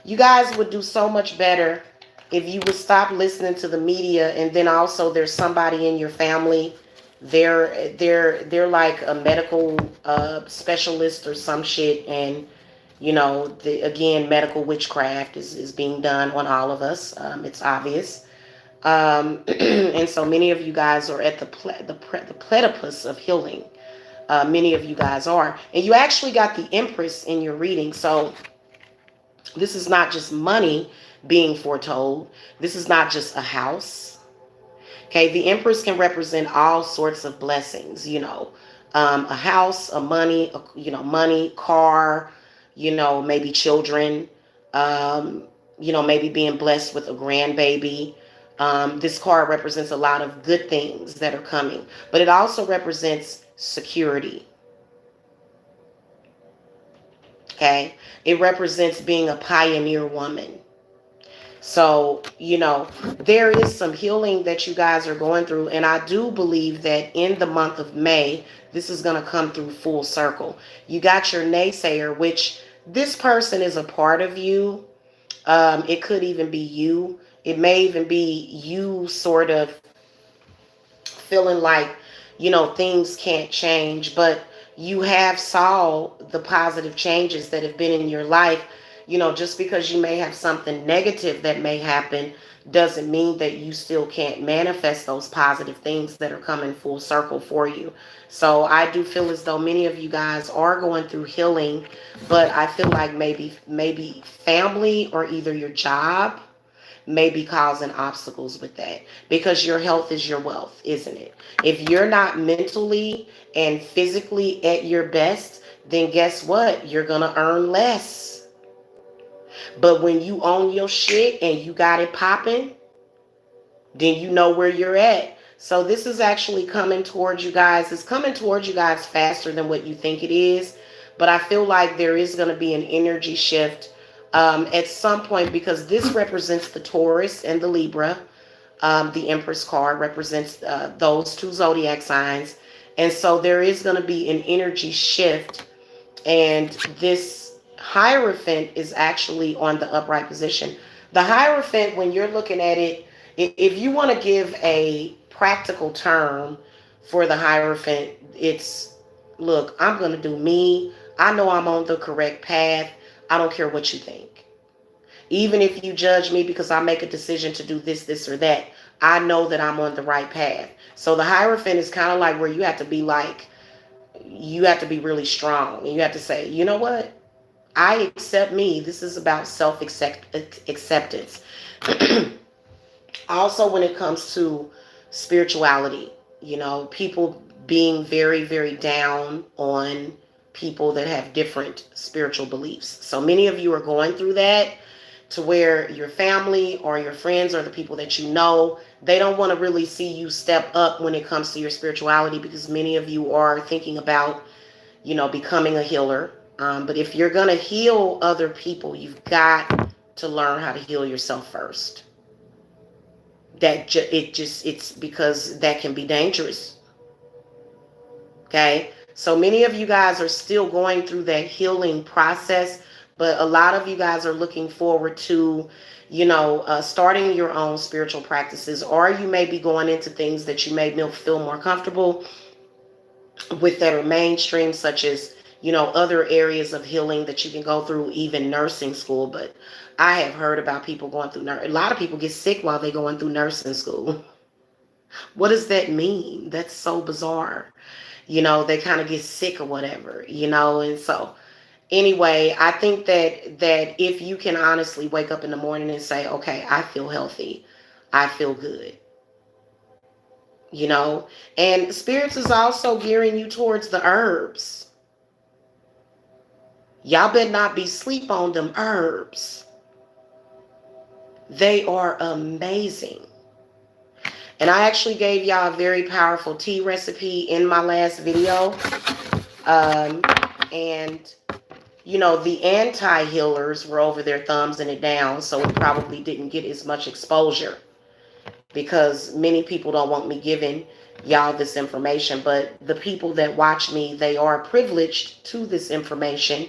You guys would do so much better if you would stop listening to the media. And then also there's somebody in your family, they're like a medical specialist or some shit, and you know, again, medical witchcraft is being done on all of us. It's obvious. And so many of you guys are at the platypus of healing. Many of you guys are. And you actually got the Empress in your reading. So this is not just money being foretold. This is not just a house. Okay, the Empress can represent all sorts of blessings, you know, a house, money, car, you know, maybe children, you know, maybe being blessed with a grandbaby. This card represents a lot of good things that are coming, but it also represents security. Okay, it represents being a pioneer woman. So, you know, there is some healing that you guys are going through. And I do believe that in the month of May, this is going to come through full circle. You got your naysayer, which this person is a part of you. It could even be you. It may even be you sort of feeling like, you know, things can't change, but you have saw the positive changes that have been in your life. You know, just because you may have something negative that may happen doesn't mean that you still can't manifest those positive things that are coming full circle for you. So I do feel as though many of you guys are going through healing, but I feel like maybe family or either your job may be causing obstacles with that, because your health is your wealth, isn't it? If you're not mentally and physically at your best, then guess what? You're going to earn less. But when you own your shit and you got it popping, then you know where you're at. So this is actually coming towards you guys. It's coming towards you guys faster than what you think it is. But I feel like there is going to be an energy shift at some point, because this represents the Taurus and the Libra. The Empress card represents those two zodiac signs. And so there is going to be an energy shift. And this Hierophant is actually on the upright position. The Hierophant, when you're looking at it, if you want to give a practical term for the Hierophant, it's, look, I'm going to do me. I know I'm on the correct path. I don't care what you think. Even if you judge me because I make a decision to do this, this, or that, I know that I'm on the right path. So the Hierophant is kind of like where you have to be like, you have to be really strong. And you have to say, you know what? I accept me. This is about self-acceptance. Also, when it comes to spirituality, you know, people being very, very down on people that have different spiritual beliefs. So many of you are going through that, to where your family or your friends or the people that you know, they don't want to really see you step up when it comes to your spirituality, because many of you are thinking about, you know, becoming a healer. But if you're going to heal other people, you've got to learn how to heal yourself first. It's because that can be dangerous. Okay. So many of you guys are still going through that healing process, but a lot of you guys are looking forward to, you know, starting your own spiritual practices, or you may be going into things that you may feel more comfortable with that are mainstream, such as, you know, other areas of healing that you can go through, even nursing school. But I have heard about people going through, a lot of people get sick while they're going through nursing school. What does that mean? That's so bizarre. You know, they kind of get sick or whatever, you know. And so anyway, I think that if you can honestly wake up in the morning and say, okay, I feel healthy, I feel good, you know. And spirits is also gearing you towards the herbs. Y'all better not be sleep on them herbs. They are amazing. And I actually gave y'all a very powerful tea recipe in my last video. And, you know, the anti-healers were over there thumbsing it down, so it probably didn't get as much exposure, because many people don't want me giving y'all this information. But the people that watch me, they are privileged to this information.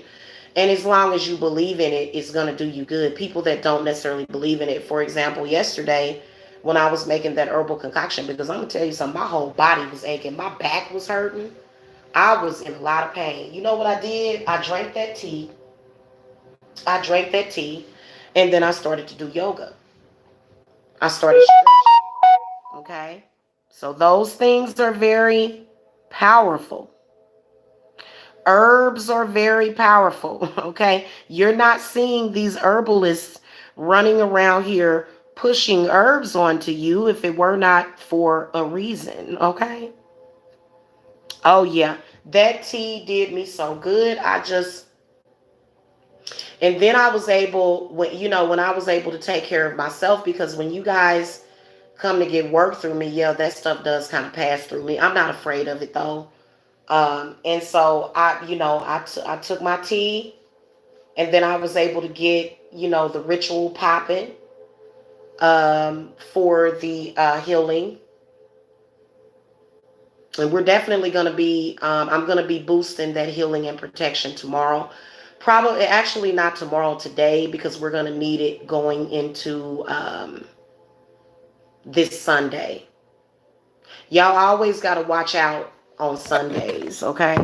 And as long as you believe in it, it's going to do you good. People that don't necessarily believe in it, for example, yesterday when I was making that herbal concoction, because I'm going to tell you something, my whole body was aching. My back was hurting. I was in a lot of pain. You know what I did? I drank that tea. And then I started to do yoga. I started stretching. Okay? So those things are very powerful. Herbs are very powerful. Okay? You're not seeing these herbalists running around here pushing herbs onto you if it were not for a reason. Okay? Oh yeah, that tea did me so good. And then I was able, when I was able to take care of myself, because when you guys come to get work through me, yeah, that stuff does kind of pass through me. I'm not afraid of it though. And so I took my tea, and then I was able to get, the ritual popping, for the, healing. And we're definitely going to be, I'm going to be boosting that healing and protection tomorrow. Probably, actually not tomorrow, today, because we're going to need it going into this Sunday. Y'all always got to watch out on Sundays, okay?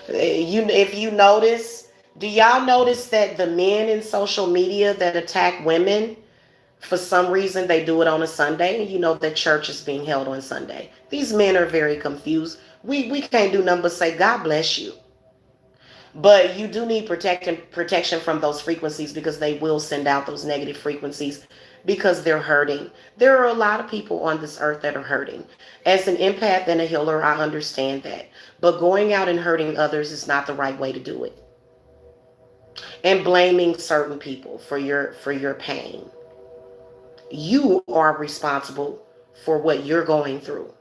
If you notice, do y'all notice that the men in social media that attack women, for some reason, they do it on a Sunday? You know that church is being held on Sunday. These men are very confused. We can't do nothing but say, God bless you. But you do need protection from those frequencies because they will send out those negative frequencies because they're hurting. There are a lot of people on this earth that are hurting. As an empath and a healer, I understand that. But going out and hurting others is not the right way to do it. And blaming certain people for your pain. You are responsible for what you're going through.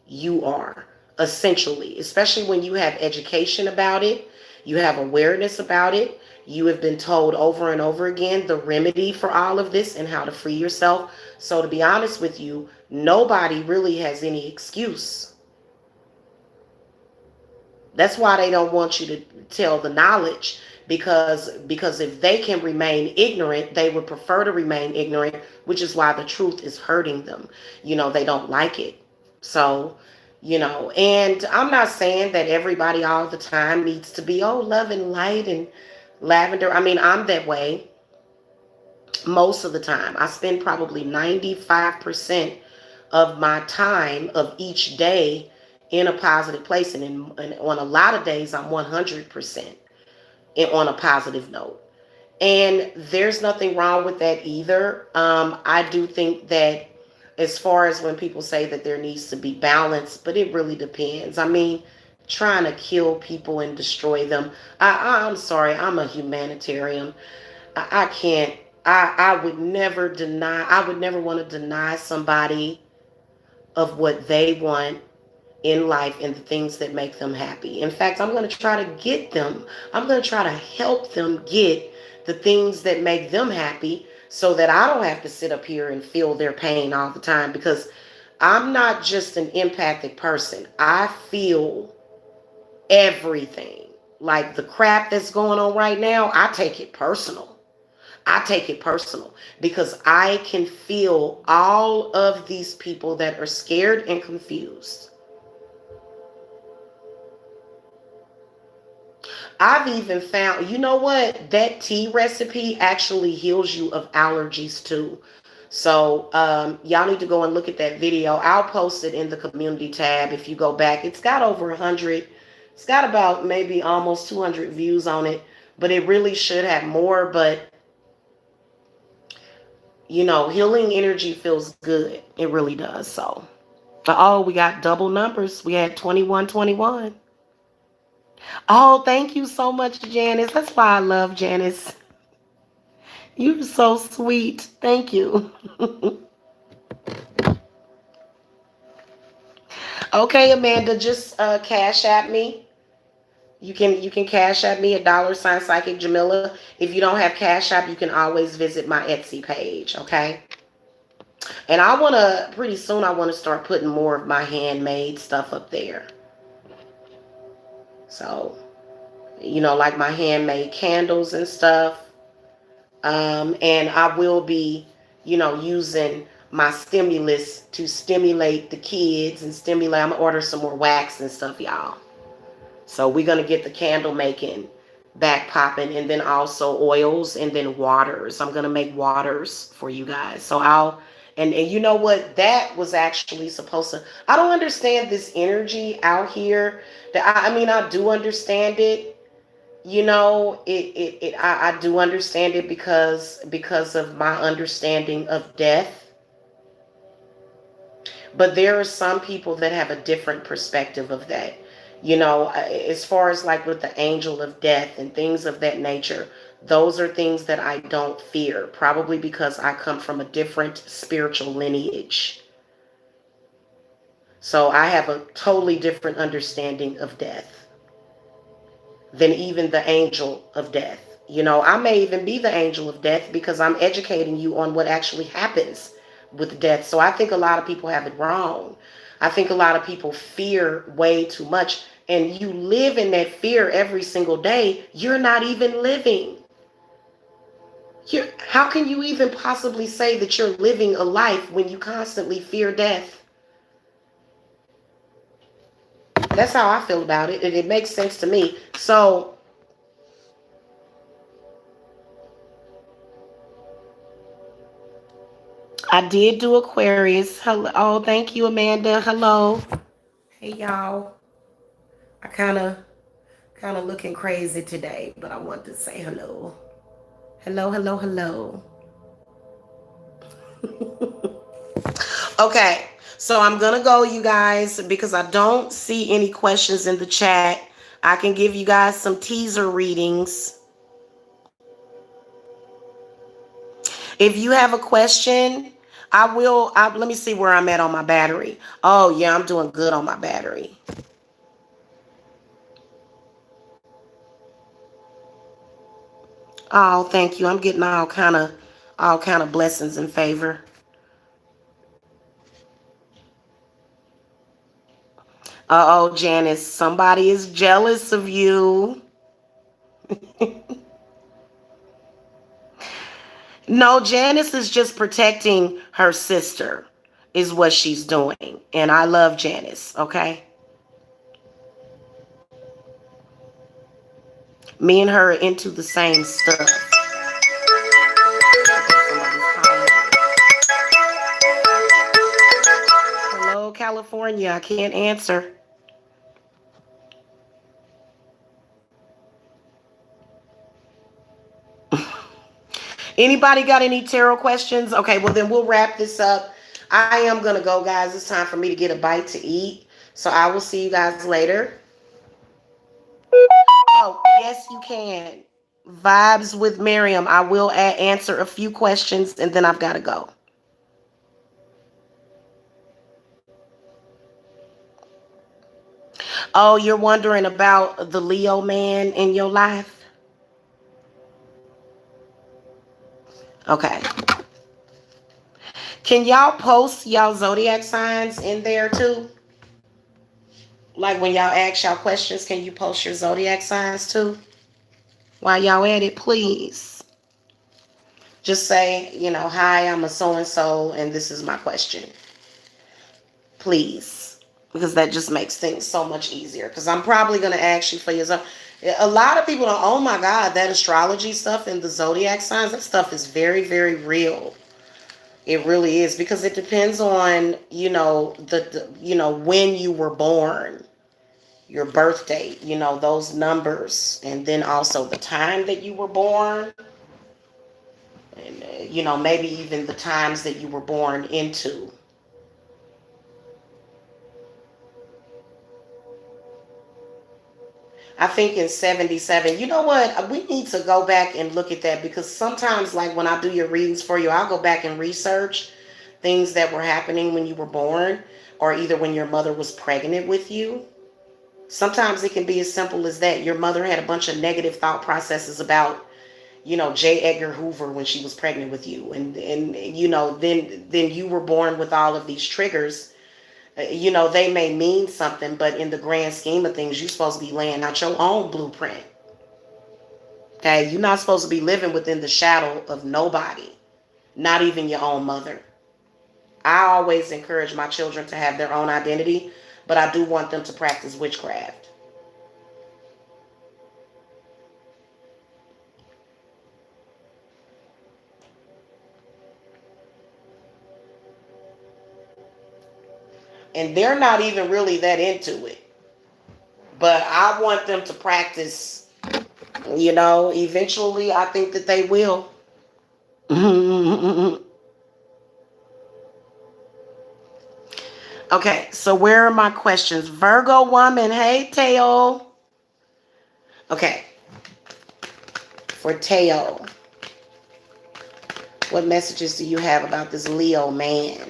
You are, essentially, especially when you have education about it, you have awareness about it, you have been told over and over again the remedy for all of this and how to free yourself. So to be honest with you, nobody really has any excuse. That's why they don't want you to tell the knowledge, because if they can remain ignorant, they would prefer to remain ignorant, which is why the truth is hurting them. They don't like it. So, and I'm not saying that everybody all the time needs to be, oh, love and light and lavender. I mean, I'm that way most of the time. I spend probably 95% of my time of each day in a positive place. And on a lot of days, I'm 100% on a positive note. And there's nothing wrong with that either. I do think that as far as when people say that there needs to be balance, but it really depends. I mean, trying to kill people and destroy them. I'm sorry, I'm a humanitarian. I can't, I would never deny, I would never want to deny somebody of what they want in life and the things that make them happy. In fact, I'm going to try to get them, I'm going to try to help them get the things that make them happy so that I don't have to sit up here and feel their pain all the time, because I'm not just an empathic person. I feel everything. Like the crap that's going on right now, I take it personal. I take it personal because I can feel all of these people that are scared and confused. I've even found, you know what? That tea recipe actually heals you of allergies too. So y'all need to go and look at that video. I'll post it in the community tab if you go back. It's got over 100. It's got about maybe almost 200 views on it. But it really should have more. But, healing energy feels good. It really does. So, oh, we got double numbers. We had 2121. Oh, thank you so much, Janice. That's why I love Janice. You're so sweet. Thank you. Okay, Amanda, just cash at me. You can cash at me at $ psychic Jamila. If you don't have Cash App, you can always visit my Etsy page. Okay. And pretty soon I want to start putting more of my handmade stuff up there. So, like my handmade candles and stuff. And I will be, using my stimulus to stimulate the kids and stimulate. I'm gonna order some more wax and stuff, y'all. So we're gonna get the candle making back popping, and then also oils and then waters. I'm gonna make waters for you guys. So and you know what? That was actually supposed to. I don't understand this energy out here. I mean, I do understand it. I do understand it because of my understanding of death. But there are some people that have a different perspective of that. As far as like with the angel of death and things of that nature, those are things that I don't fear, probably because I come from a different spiritual lineage. So I have a totally different understanding of death than even the angel of death. I may even be the angel of death because I'm educating you on what actually happens with death. So I think a lot of people have it wrong. I think a lot of people fear way too much, and you live in that fear every single day. You're not even living. How can you even possibly say that you're living a life when you constantly fear death? That's how I feel about it, and it makes sense to me. So I did do Aquarius. Hello. Oh, thank you, Amanda. Hello. Hey, y'all. I kind of Kind of looking crazy today, but I want to say hello. Hello, hello, hello. Okay, so I'm going to go, you guys, because I don't see any questions in the chat. I can give you guys some teaser readings. If you have a question, let me see where I'm at on my battery. Oh, yeah, I'm doing good on my battery. Oh, thank you. I'm getting all kind of blessings and favor. Uh-oh, Janice, somebody is jealous of you. No, Janice is just protecting her sister, is what she's doing. And I love Janice, okay? Me and her are into the same stuff. Hello, California. I can't answer. Anybody got any tarot questions? Okay, well then we'll wrap this up. I am going to go, guys. It's time for me to get a bite to eat. So I will see you guys later. Oh, yes, you can. Vibes with Miriam. I will answer a few questions and then I've got to go. Oh, you're wondering about the Leo man in your life? Okay. Can y'all post y'all zodiac signs in there too? Like when y'all ask y'all questions, can you post your zodiac signs too? While y'all at it, please. Just say, hi, I'm a so-and-so, and this is my question. Please. Because that just makes things so much easier. Because I'm probably going to ask you for your zodiac. A lot of people don't, oh my God, that astrology stuff and the zodiac signs, that stuff is very, very real. It really is. Because it depends on, when you were born. Your birth date, those numbers. And then also the time that you were born. And, maybe even the times that you were born into. I think in 77, you know what? We need to go back and look at that because sometimes, like when I do your readings for you, I'll go back and research things that were happening when you were born or either when your mother was pregnant with you. Sometimes it can be as simple as that. Your mother had a bunch of negative thought processes about, J. Edgar Hoover when she was pregnant with you. And then you were born with all of these triggers. They may mean something, but in the grand scheme of things, you're supposed to be laying out your own blueprint. Okay, you're not supposed to be living within the shadow of nobody, not even your own mother. I always encourage my children to have their own identity, but I do want them to practice witchcraft. And they're not even really that into it. But I want them to practice, eventually I think that they will. Okay, so where are my questions? Virgo woman, hey, Teo. Okay, for Teo, what messages do you have about this Leo man?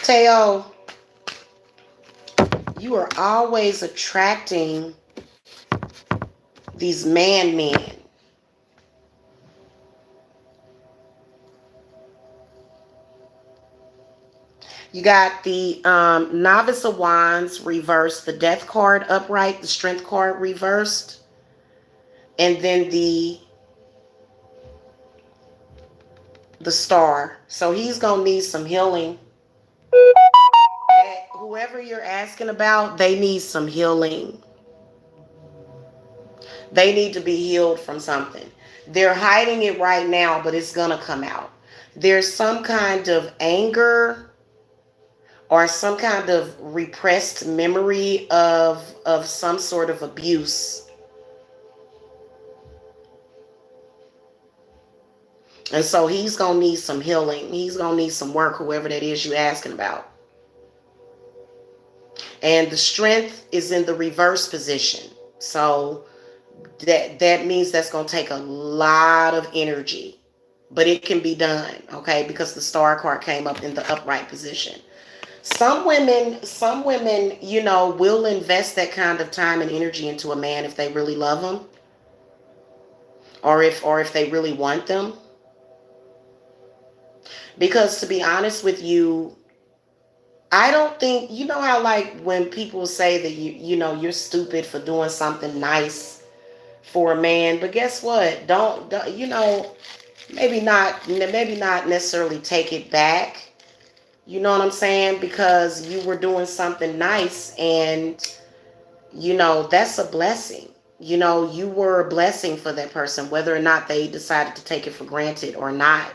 Teo, you are always attracting these men. You got the Novice of Wands reversed, the Death card upright, the Strength card reversed, and then the Star. So he's going to need some healing. Whoever you're asking about, they need some healing. They need to be healed from something. They're hiding it right now, but it's going to come out. There's some kind of anger or some kind of repressed memory of some sort of abuse. And so he's going to need some healing. He's going to need some work, whoever that is you're asking about. And the strength is in the reverse position. So that means that's going to take a lot of energy. But it can be done, okay? Because the star card came up in the upright position. Some women, you know, will invest that kind of time and energy into a man if they really love him. Or if they really want them. Because to be honest with you, I don't think, you know how like when people say that you know you're stupid for doing something nice for a man, but guess what? Don't you know, maybe not necessarily take it back. You know what I'm saying? Because you were doing something nice and you know, that's a blessing. You know, you were a blessing for that person, whether or not they decided to take it for granted or not.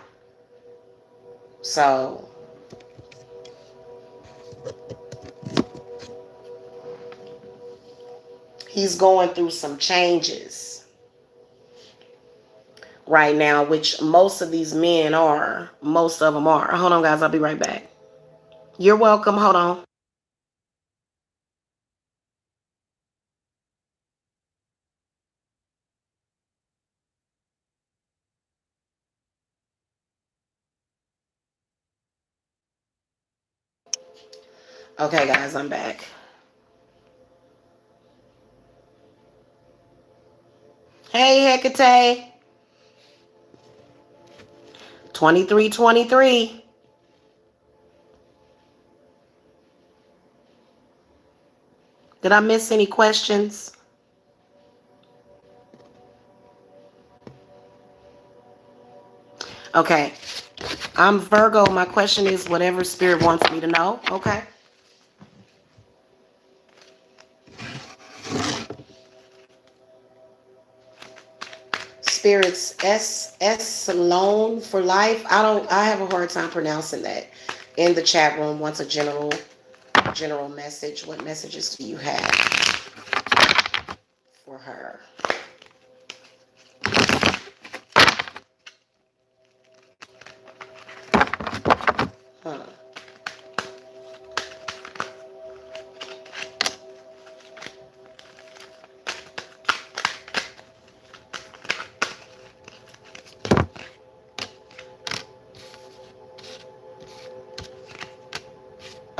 So he's going through some changes right now, which most of these men are. Most of them are. Hold on, guys. I'll be right back. You're welcome. Hold on. Okay, guys, I'm back. Hey, Hecate. 2323. Did I miss any questions? Okay. I'm Virgo. My question is whatever spirit wants me to know. Okay. Spirits S Salone for life. I have a hard time pronouncing that. In the chat room wants a general message. What messages do you have for her? Huh.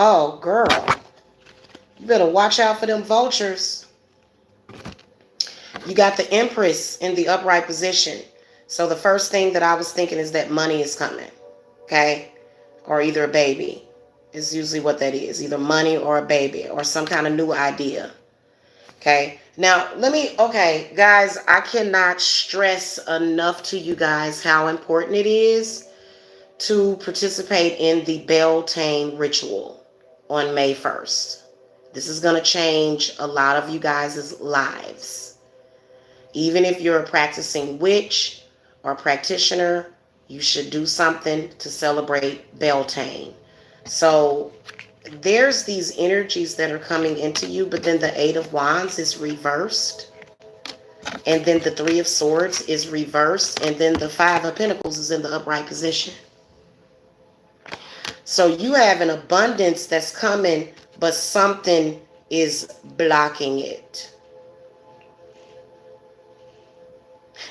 Oh, girl. You better watch out for them vultures. You got the Empress in the upright position. So the first thing that I was thinking is that money is coming. Okay? Or either a baby. Is usually what that is. Either money or a baby or some kind of new idea. Okay? Now, okay, guys, I cannot stress enough to you guys how important it is to participate in the Beltane ritual on May 1st. This is going to change a lot of you guys' lives. Even if you're a practicing witch or practitioner, you should do something to celebrate Beltane. So there's these energies that are coming into you, but then the Eight of Wands is reversed. And then the Three of Swords is reversed. And then the Five of Pentacles is in the upright position. So you have an abundance that's coming, but something is blocking it.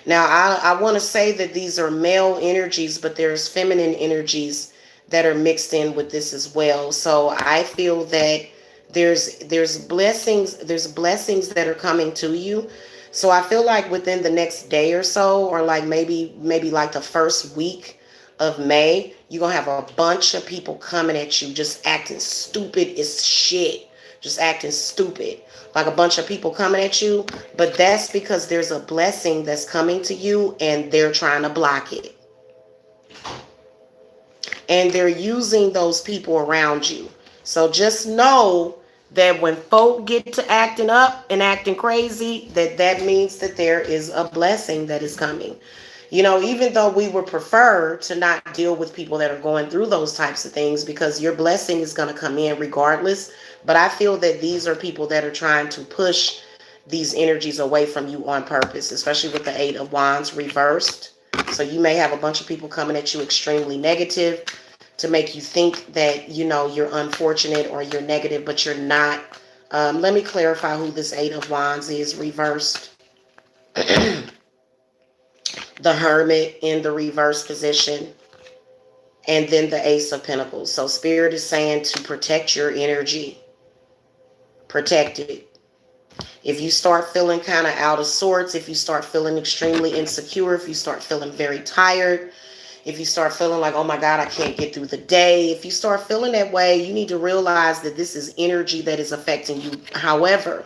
Now, I want to say that these are male energies, but there's feminine energies that are mixed in with this as well. So I feel that there's blessings that are coming to you. So I feel like within the next day or so, or like maybe like the first week of May, you're going to have a bunch of people coming at you just acting stupid as shit. Just acting stupid. Like a bunch of people coming at you. But that's because there's a blessing that's coming to you and they're trying to block it. And they're using those people around you. So just know that when folk get to acting up and acting crazy, that means that there is a blessing that is coming. Even though we would prefer to not deal with people that are going through those types of things because your blessing is going to come in regardless. But I feel that these are people that are trying to push these energies away from you on purpose, especially with the Eight of Wands reversed. So you may have a bunch of people coming at you extremely negative to make you think that, you're unfortunate or you're negative, but you're not. Let me clarify who this Eight of Wands is reversed. The Hermit in the reverse position, and then the Ace of Pentacles. So Spirit is saying to protect your energy. Protect it. If you start feeling kind of out of sorts, if you start feeling extremely insecure, if you start feeling very tired, if you start feeling like, oh my God, I can't get through the day, if you start feeling that way, you need to realize that this is energy that is affecting you. However,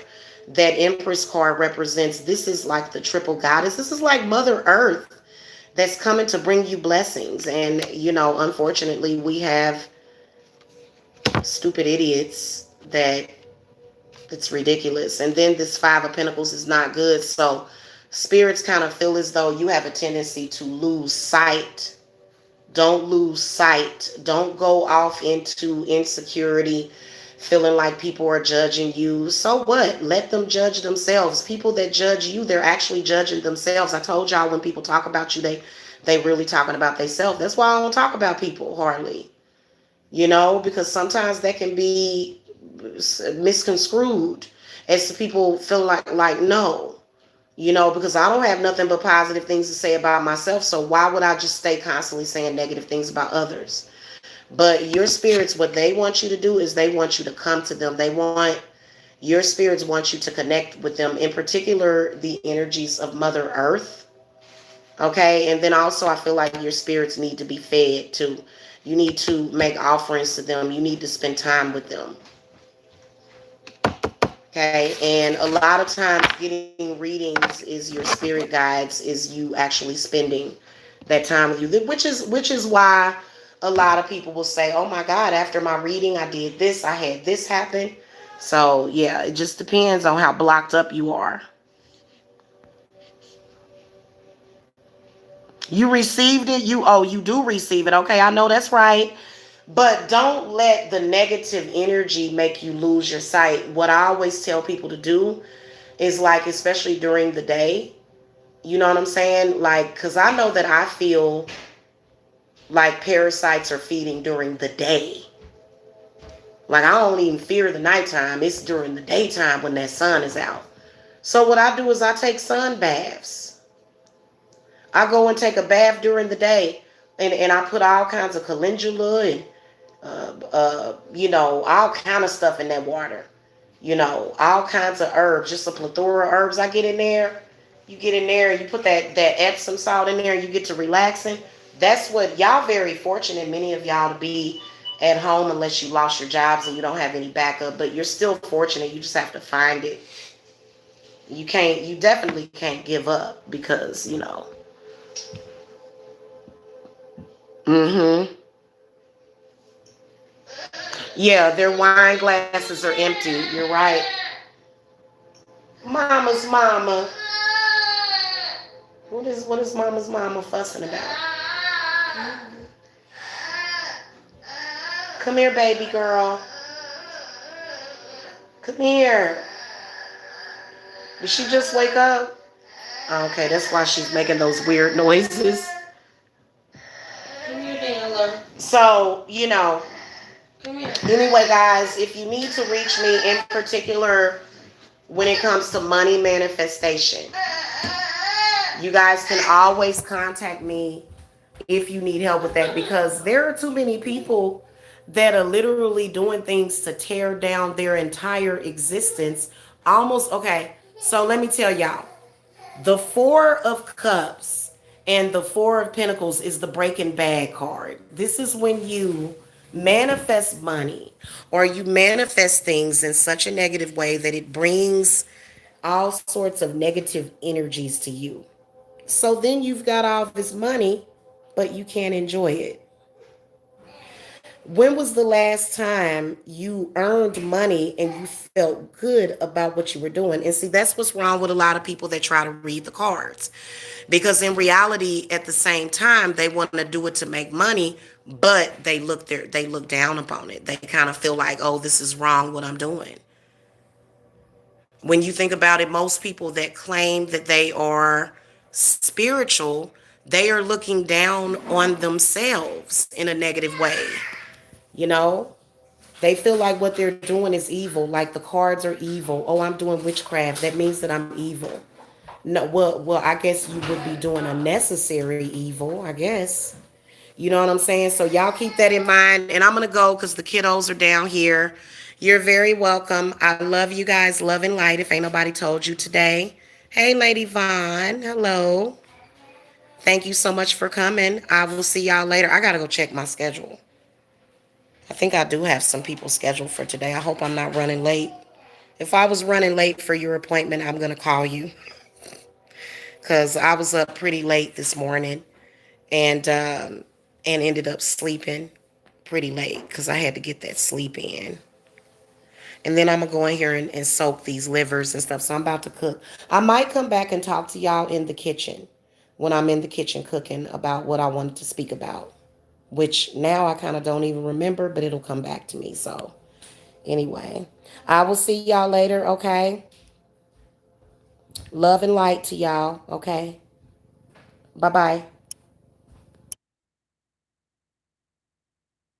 that Empress card represents, this is like the triple goddess. This is like Mother Earth that's coming to bring you blessings. And, unfortunately, we have stupid idiots that it's ridiculous. And then this Five of Pentacles is not good. So spirits kind of feel as though you have a tendency to lose sight. Don't lose sight. Don't go off into insecurity, feeling like people are judging you. So what? Let them judge themselves. People that judge you, they're actually judging themselves. I told y'all when people talk about you, they really talking about themselves. That's why I don't talk about people hardly. Because sometimes that can be misconstrued as to people feel like no. Because I don't have nothing but positive things to say about myself. So why would I just stay constantly saying negative things about others? But your spirits, what they want you to do is they want you to come to them. Your spirits want you to connect with them, in particular, the energies of Mother Earth. Okay. And then also I feel like your spirits need to be fed too. You need to make offerings to them. You need to spend time with them. Okay, and a lot of times getting readings is your spirit guides, is you actually spending that time with you. Which is why a lot of people will say, oh my God, after my reading, I did this, I had this happen. So yeah, it just depends on how blocked up you are. You received it? You do receive it. Okay, I know that's right. But don't let the negative energy make you lose your sight. What I always tell people to do is, like, especially during the day, you know what I'm saying? Like, because I know that I feel like parasites are feeding during the day. Like, I don't even fear the nighttime. It's during the daytime when that sun is out. So what I do is I take sun baths. I go and take a bath during the day. And I put all kinds of calendula and all kind of stuff in that water. All kinds of herbs, just a plethora of herbs I get in there. You get in there and you put that Epsom salt in there and you get to relaxing. That's what y'all very fortunate, many of y'all, to be at home unless you lost your jobs and you don't have any backup, but you're still fortunate. You just have to find it. You definitely can't give up because, Mm-hmm. Yeah, their wine glasses are empty. You're right. Mama's mama. What is mama's mama fussing about? Come here, baby girl. Come here. Did she just wake up? Okay, that's why she's making those weird noises. Come here, Daniela. So, Come here. anyway, guys, if you need to reach me in particular when it comes to money manifestation, you guys can always contact me if you need help with that, because there are too many people that are literally doing things to tear down their entire existence. Almost, okay, so let me tell y'all. The Four of Cups and the Four of Pentacles is the Breaking Bad card. This is when you manifest money or you manifest things in such a negative way that it brings all sorts of negative energies to you. So then you've got all this money, but you can't enjoy it. When was the last time you earned money and you felt good about what you were doing? And see, that's what's wrong with a lot of people that try to read the cards. Because in reality, at the same time, they want to do it to make money, but they look down upon it. They kind of feel like, oh, this is wrong what I'm doing. When you think about it, most people that claim that they are spiritual, they are looking down on themselves in a negative way. You know, they feel like what they're doing is evil, like the cards are evil. Oh, I'm doing witchcraft. That means that I'm evil. No, well, I guess you would be doing a necessary evil, I guess. You know what I'm saying? So y'all keep that in mind. And I'm gonna go because the kiddos are down here. You're very welcome. I love you guys. Love and light. If ain't nobody told you today. Hey, Lady Vaughn. Hello. Thank you so much for coming. I will see y'all later. I gotta go check my schedule. I think I do have some people scheduled for today. I hope I'm not running late. If I was running late for your appointment, I'm gonna call you because I was up pretty late this morning and ended up sleeping pretty late because I had to get that sleep in. And then I'm gonna go in here and soak these livers and stuff. So I'm about to cook. I might come back and talk to y'all in the kitchen when I'm in the kitchen cooking about what I wanted to speak about, which now I kind of don't even remember, but it'll come back to me. So anyway, I will see y'all later. Okay. Love and light to y'all. Okay. Bye bye.